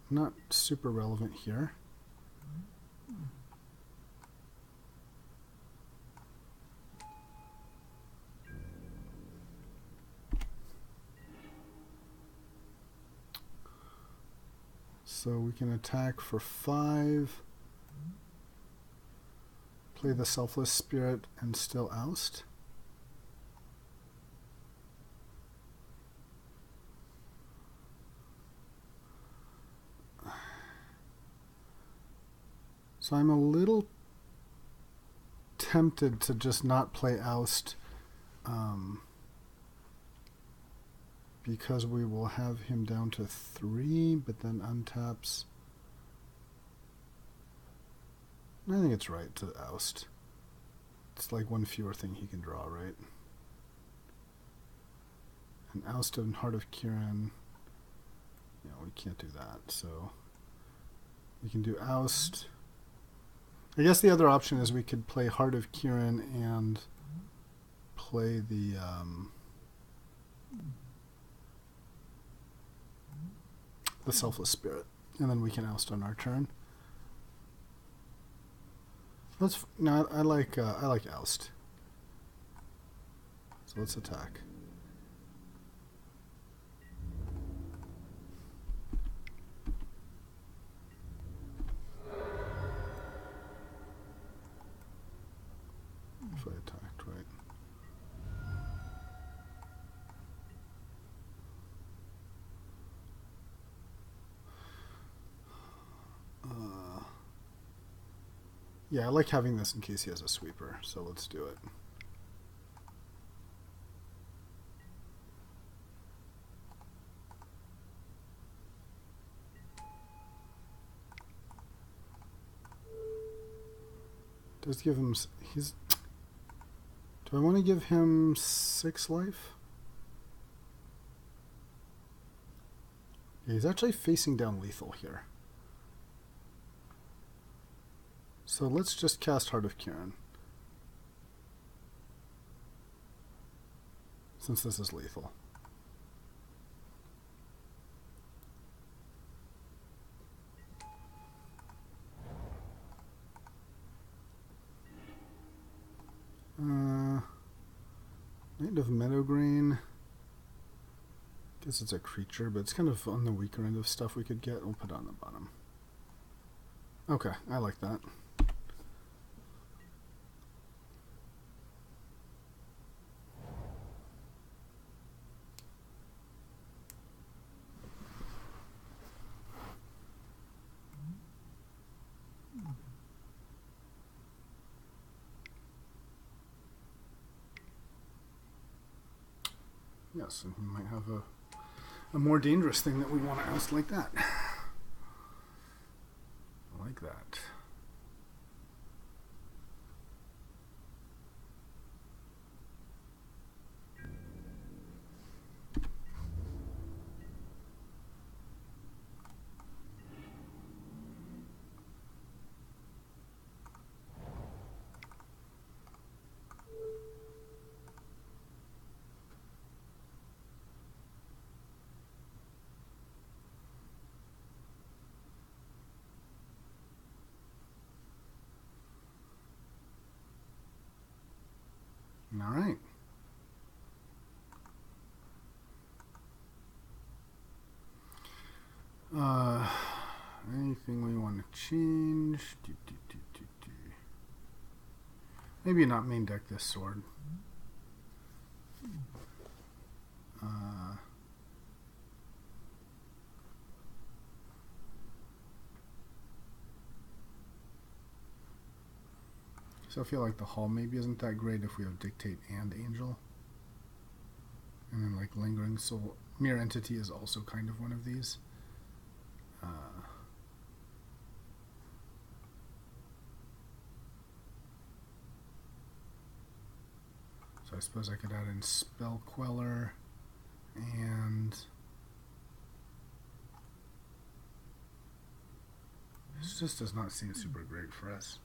Not super relevant here. So we can attack for 5. Play the Selfless Spirit and still oust. So I'm a little tempted to just not play oust because we will have him down to 3, but then untaps. I think it's right to oust. It's like one fewer thing he can draw, right? And oust and Heart of Kiran, we can't do that. So we can do oust. I guess the other option is we could play Heart of Kiran and play the Selfless Spirit, and then we can oust on our turn. No, I like oust. So let's attack. If I attacked, right? Yeah, I like having this in case he has a sweeper, so let's do it. Does give him... Do I want to give him 6 life? Yeah, he's actually facing down lethal here. So let's just cast Heart of Kiran, since this is lethal. Migraine. Guess it's a creature, but it's kind of on the weaker end of stuff we could get. We'll put it on the bottom. Okay, I like that. Yes, and he might have a more dangerous thing that we want to oust like that. I like that. All right. Anything we want to change? Maybe not main deck this sword. So I feel like the Hall maybe isn't that great if we have Dictate and Angel. And then like Lingering Soul. Mirror Entity is also kind of one of these. So I suppose I could add in Spell Queller and this just does not seem super great for us.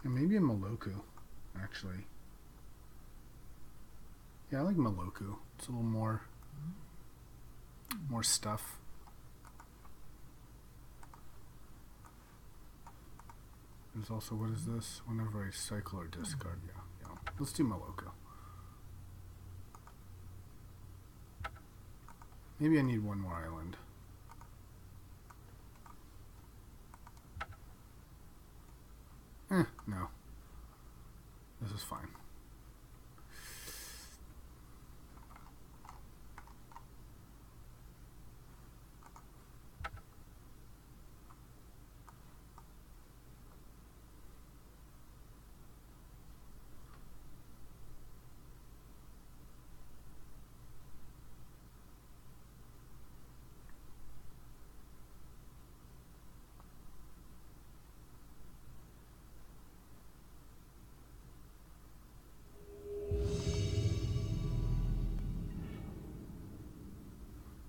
And maybe a Moloku, actually. Yeah, I like Moloku. It's a little more stuff. There's also, what is this? Whenever I cycle or discard, yeah. Let's do Moloku. Maybe I need one more island. No. This is fine.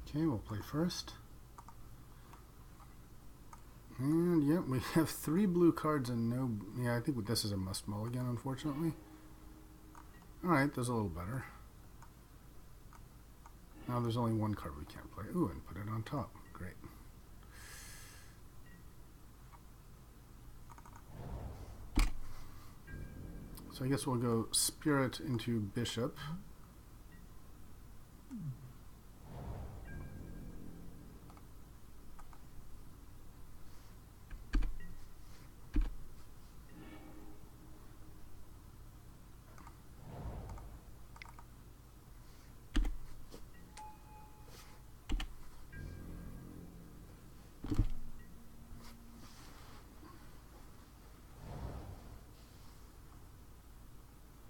Okay, we'll play first. And yep, we have 3 blue cards and no... Yeah, I think this is a must mulligan, unfortunately. Alright, that's a little better. Now there's only 1 card we can't play. Ooh, and put it on top. Great. So I guess we'll go Spirit into Bishop.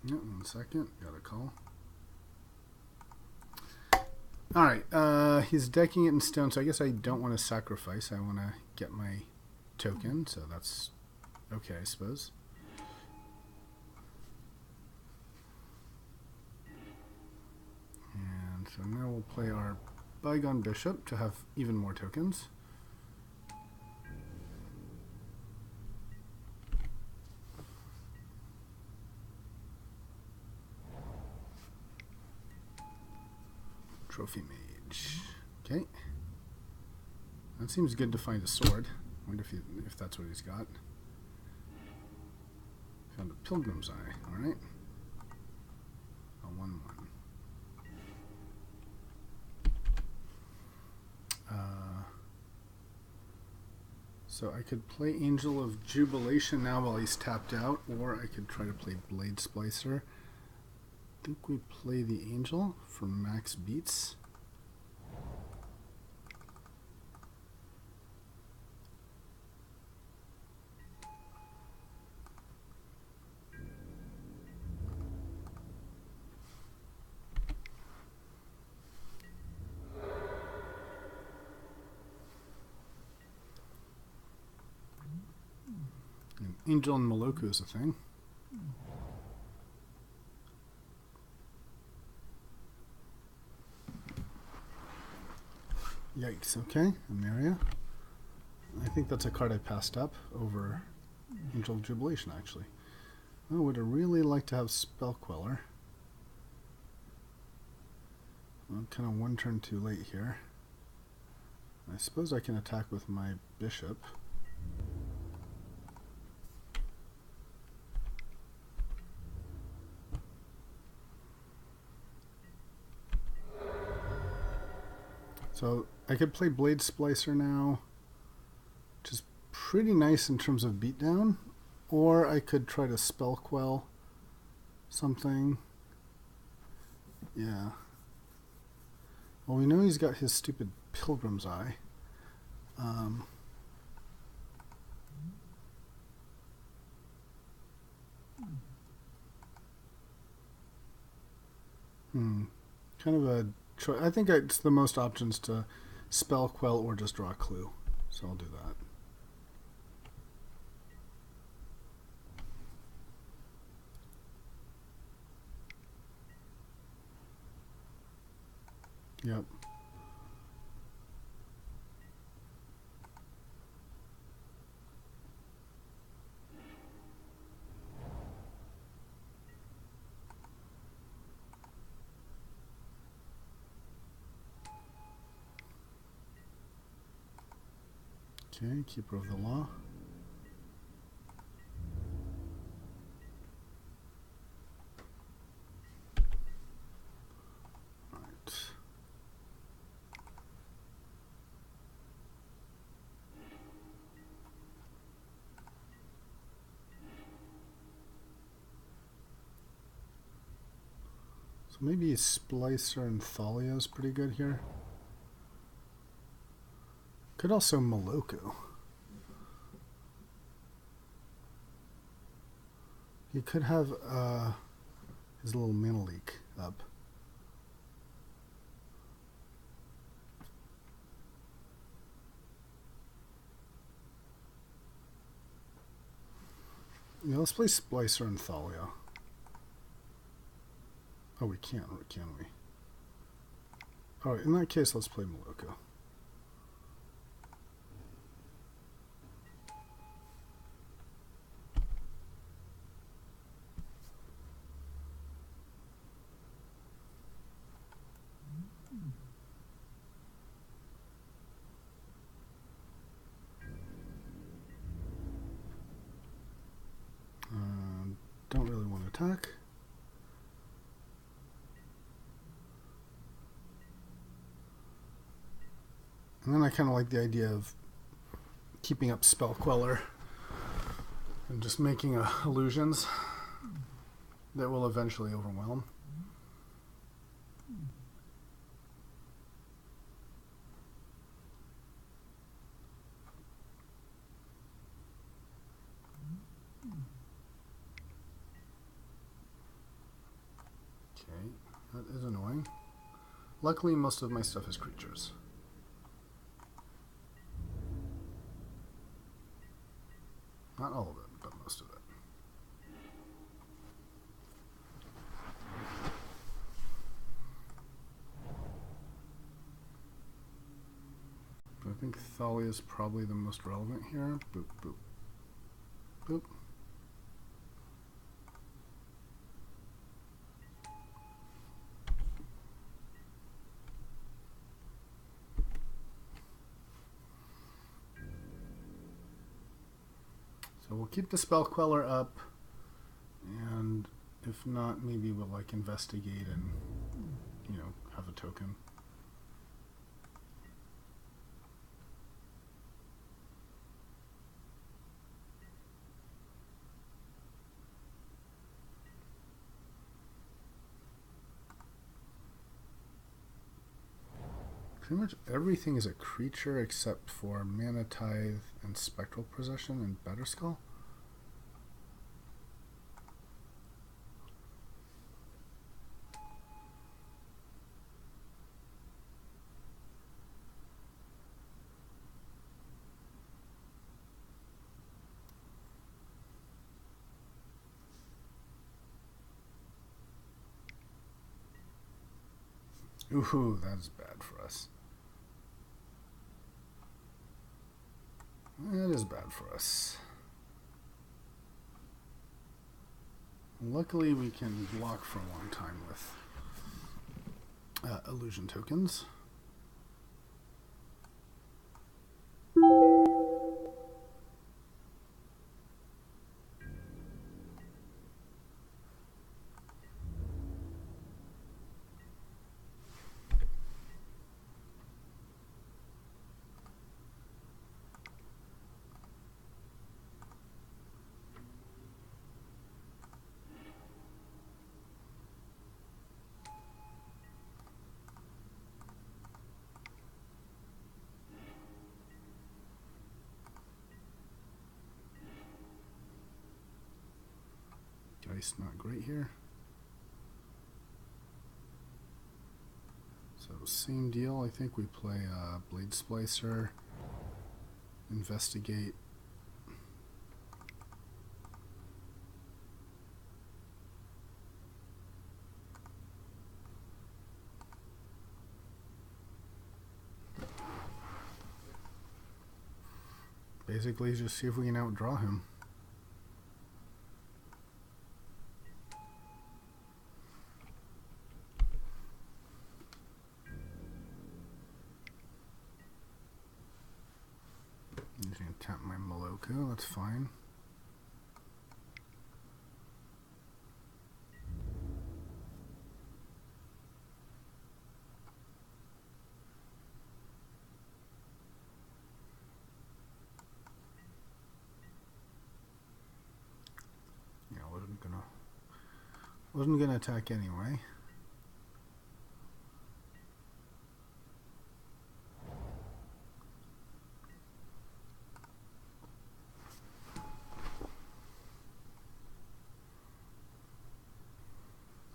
Yep, 1 second. Got a call. Alright, he's decking it in stone, so I guess I don't want to sacrifice. I want to get my token, so that's okay, I suppose. And so now we'll play our Bygone Bishop to have even more tokens. Trophy Mage. Okay. That seems good to find a sword. Wonder if that's what he's got. Found a Pilgrim's Eye. Alright. So I could play Angel of Jubilation now while he's tapped out, or I could try to play Blade Splicer. I think we play the Angel for max beats. And Angel and Moloku is a thing. Yikes, okay, Ameria. I think that's a card I passed up over Angel of Jubilation, actually. I would have really liked to have Spell Queller. I'm kind of one turn too late here. I suppose I can attack with my Bishop. So I could play Blade Splicer now, which is pretty nice in terms of beatdown, or I could try to Spell Quell something. Yeah. Well, we know he's got his stupid Pilgrim's Eye. Kind of a choice. I think it's the most options to Spell Quell or just draw a clue. So I'll do that. Yep. Okay, Keeper of the Law. Right. So maybe Splicer and Thalia is pretty good here. Could also Moloku. He could have his little mana leak up. Yeah, let's play Splicer and Thalia. Oh, we can't, can we? Alright, in that case, let's play Moloku. Don't really want to attack. And then I kind of like the idea of keeping up Spell Queller and just making illusions that will eventually overwhelm. Okay, that is annoying. Luckily, most of my stuff is creatures. Not all of it, but most of it. But I think Thalia is probably the most relevant here. Boop, boop, boop. So we'll keep the Spell Queller up, and if not, maybe we'll like investigate and, you know, have a token. Pretty much everything is a creature except for Mana Tithe and Spectral Possession and Batterskull. Ooh, that's bad for us. That is bad for us. Luckily, we can block for a long time with illusion tokens. Dice not great here. So same deal. I think we play Blade Splicer, Investigate. Basically, just see if we can outdraw him. He's going to tap my Moloko, that's fine. Yeah, wasn't gonna attack anyway.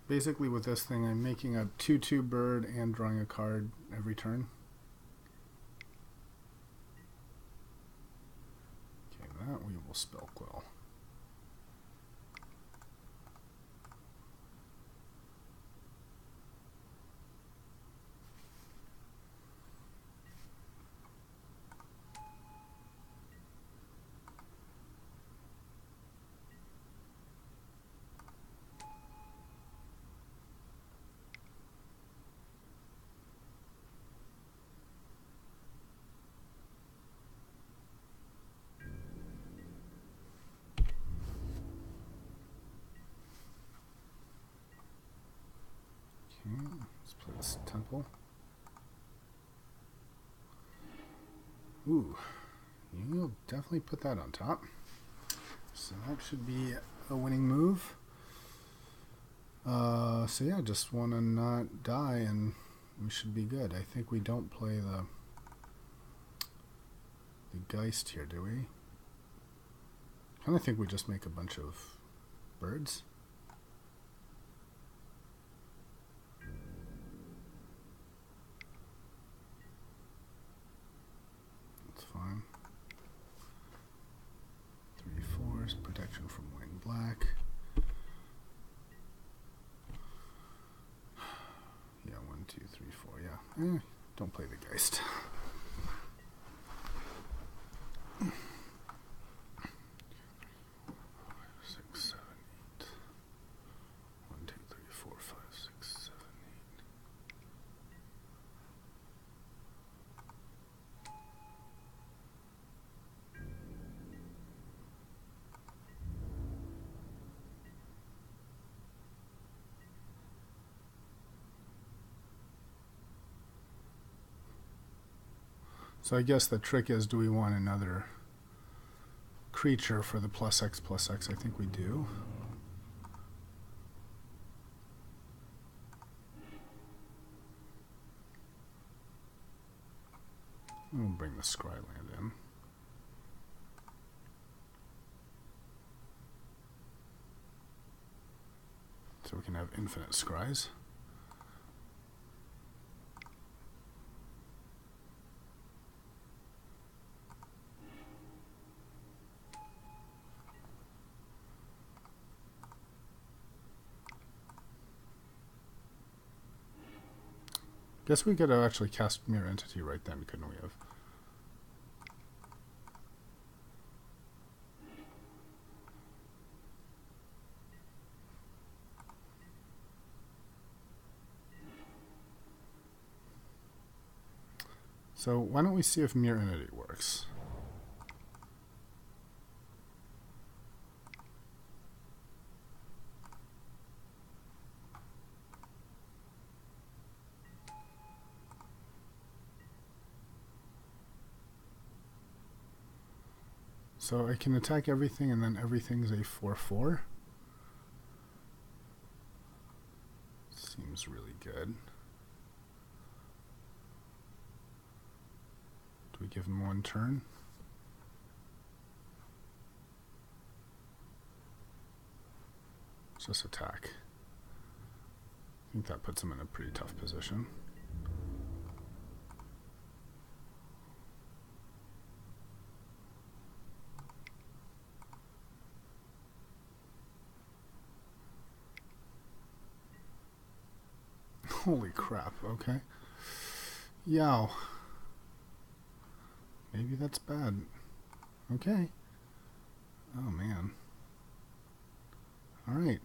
Basically with this thing, I'm making a 2/2 bird and drawing a card every turn. Okay, that we will spell Quill. Okay, let's play this temple. Ooh, you'll definitely put that on top. So that should be a winning move. So yeah, just want to not die and we should be good. I think we don't play the Geist here, do we? Kind of think we just make a bunch of birds. That's fine. 3/4s, protection from white and black. Yeah, 1, 2, 3, 4. Yeah, don't play the Geist. 6, 7, 8. 1, 2, 3, 4, 5, 6, 7, 8. So I guess the trick is, do we want another creature for the +X+X? I think we do. We'll bring the scryland in. So we can have infinite scries. Guess we could have actually cast Mirror Entity right then, couldn't we have? So why don't we see if Mirror Entity works? So I can attack everything and then everything's a 4/4. Seems really good. Do we give him one turn? Just attack. I think that puts him in a pretty tough position. Holy crap, okay. Yow. Maybe that's bad. Okay. Oh man. Alright.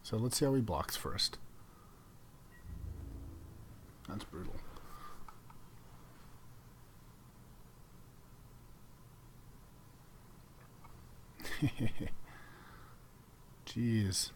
So let's see how he blocks first. That's brutal. Jeez.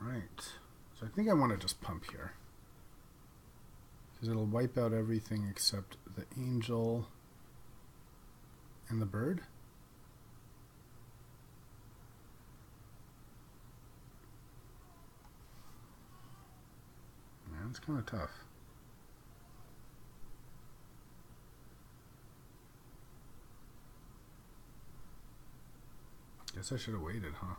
Alright, so I think I want to just pump here. Because it'll wipe out everything except the angel and the bird. Man, it's kind of tough. Guess I should have waited, huh?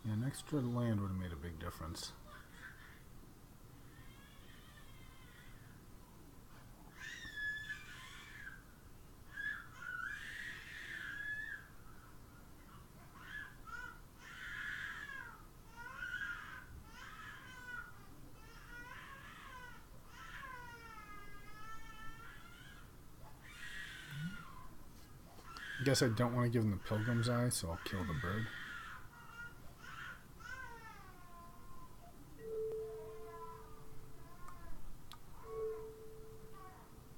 Yeah, an extra land would have made a big difference. I guess I don't want to give him the Pilgrim's Eye, so I'll kill the bird.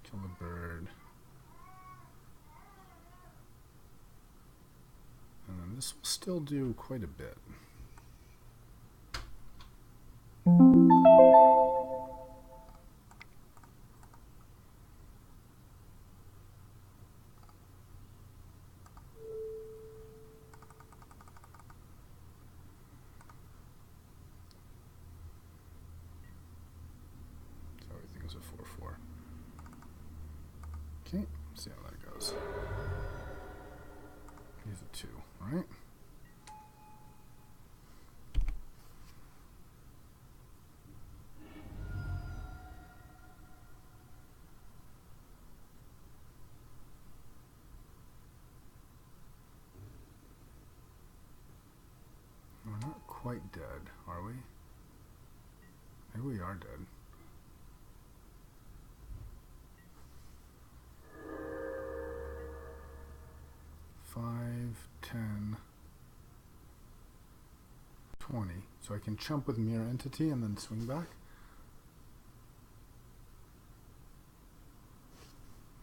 Kill the bird. And then this will still do quite a bit. He's a 2, right? We're not quite dead, are we? Maybe we are dead. Five, 10, 20. So I can chump with Mirror Entity and then swing back.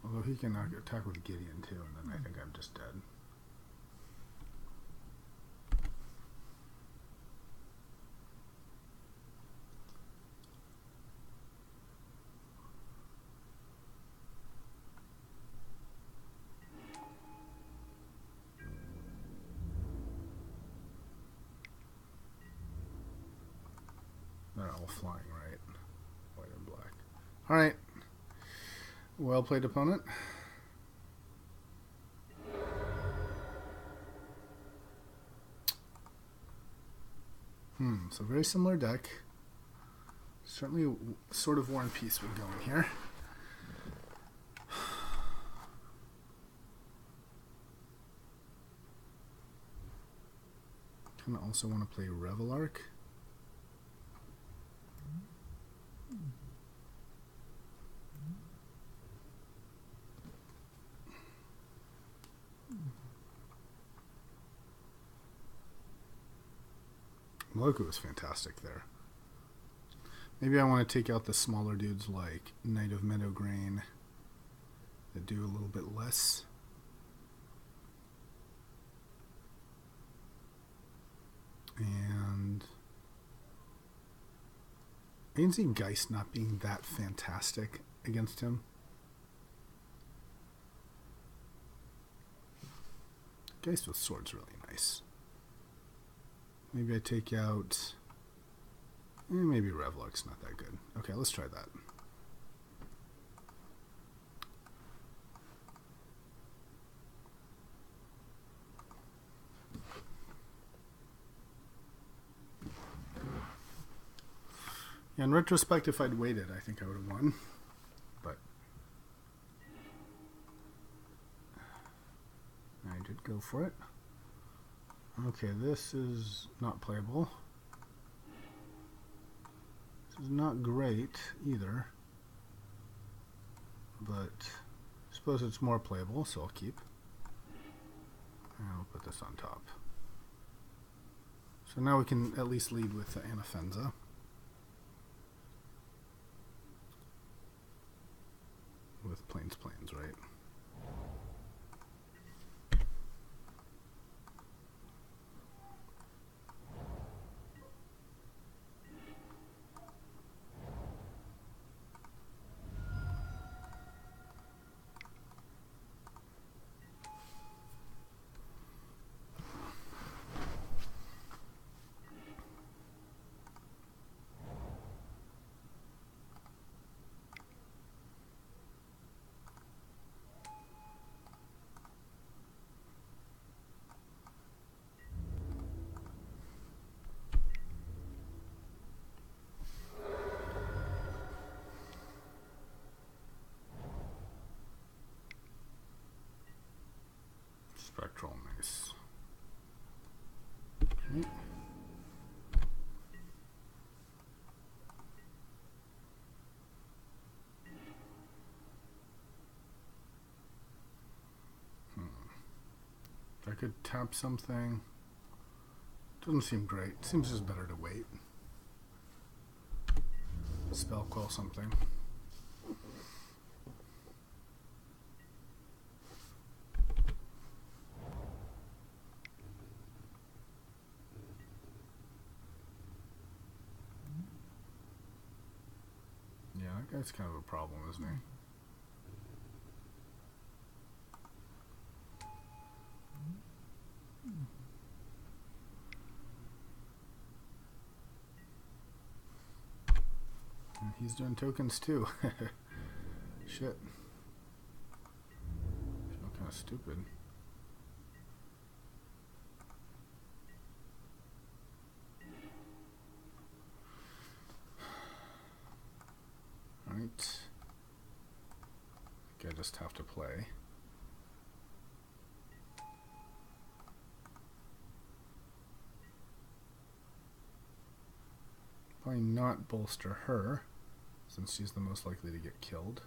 Although he can attack with Gideon too, and then I think I'm just dead. They're all flying, right? White and black. Alright. Well played, opponent. So very similar deck. Certainly sort of War and Peace would go in here. Kind of also want to play Revelark. Moloku was fantastic there. Maybe I want to take out the smaller dudes like Knight of Meadowgrain that do a little bit less. And I can see Geist not being that fantastic against him. Geist with sword's really nice. Maybe I take out... maybe Revelark's not that good. Okay, let's try that. Yeah, in retrospect, if I'd waited, I think I would have won. But I did go for it. Okay, this is not playable. This is not great either. But I suppose it's more playable, so I'll keep. And I'll put this on top. So now we can at least lead with the Anafenza. With plains, right? Spectral, nice. Okay. If I could tap something. Doesn't seem great. Seems just better to wait. Spell Quill something. Yeah, that guy's kind of a problem, isn't he? And he's doing tokens too. Shit. I feel kind of stupid. just have to play. Probably not bolster her, since she's the most likely to get killed.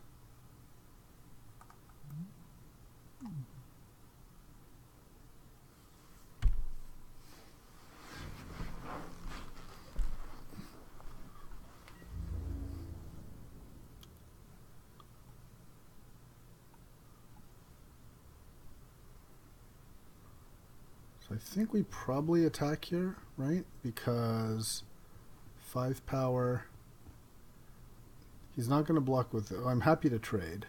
So I think we probably attack here, right? Because 5 power. He's not going to block with it. I'm happy to trade.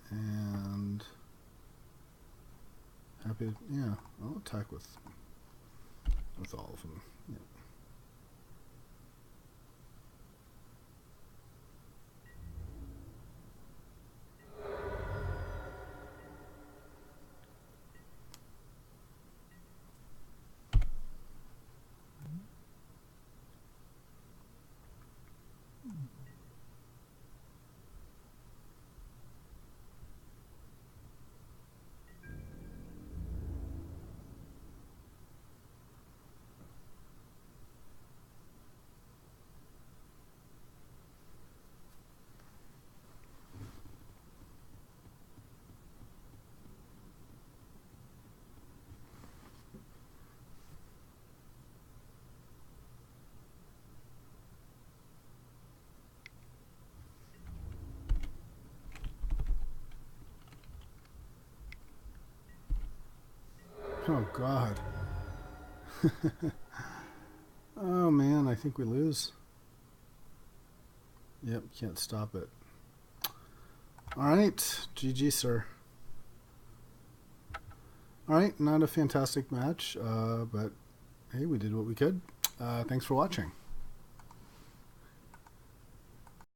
And happy to, yeah, I'll attack with all of them. Yeah. Oh, God. Oh, man, I think we lose. Yep, can't stop it. All right, GG, sir. All right, not a fantastic match, but hey, we did what we could. Thanks for watching.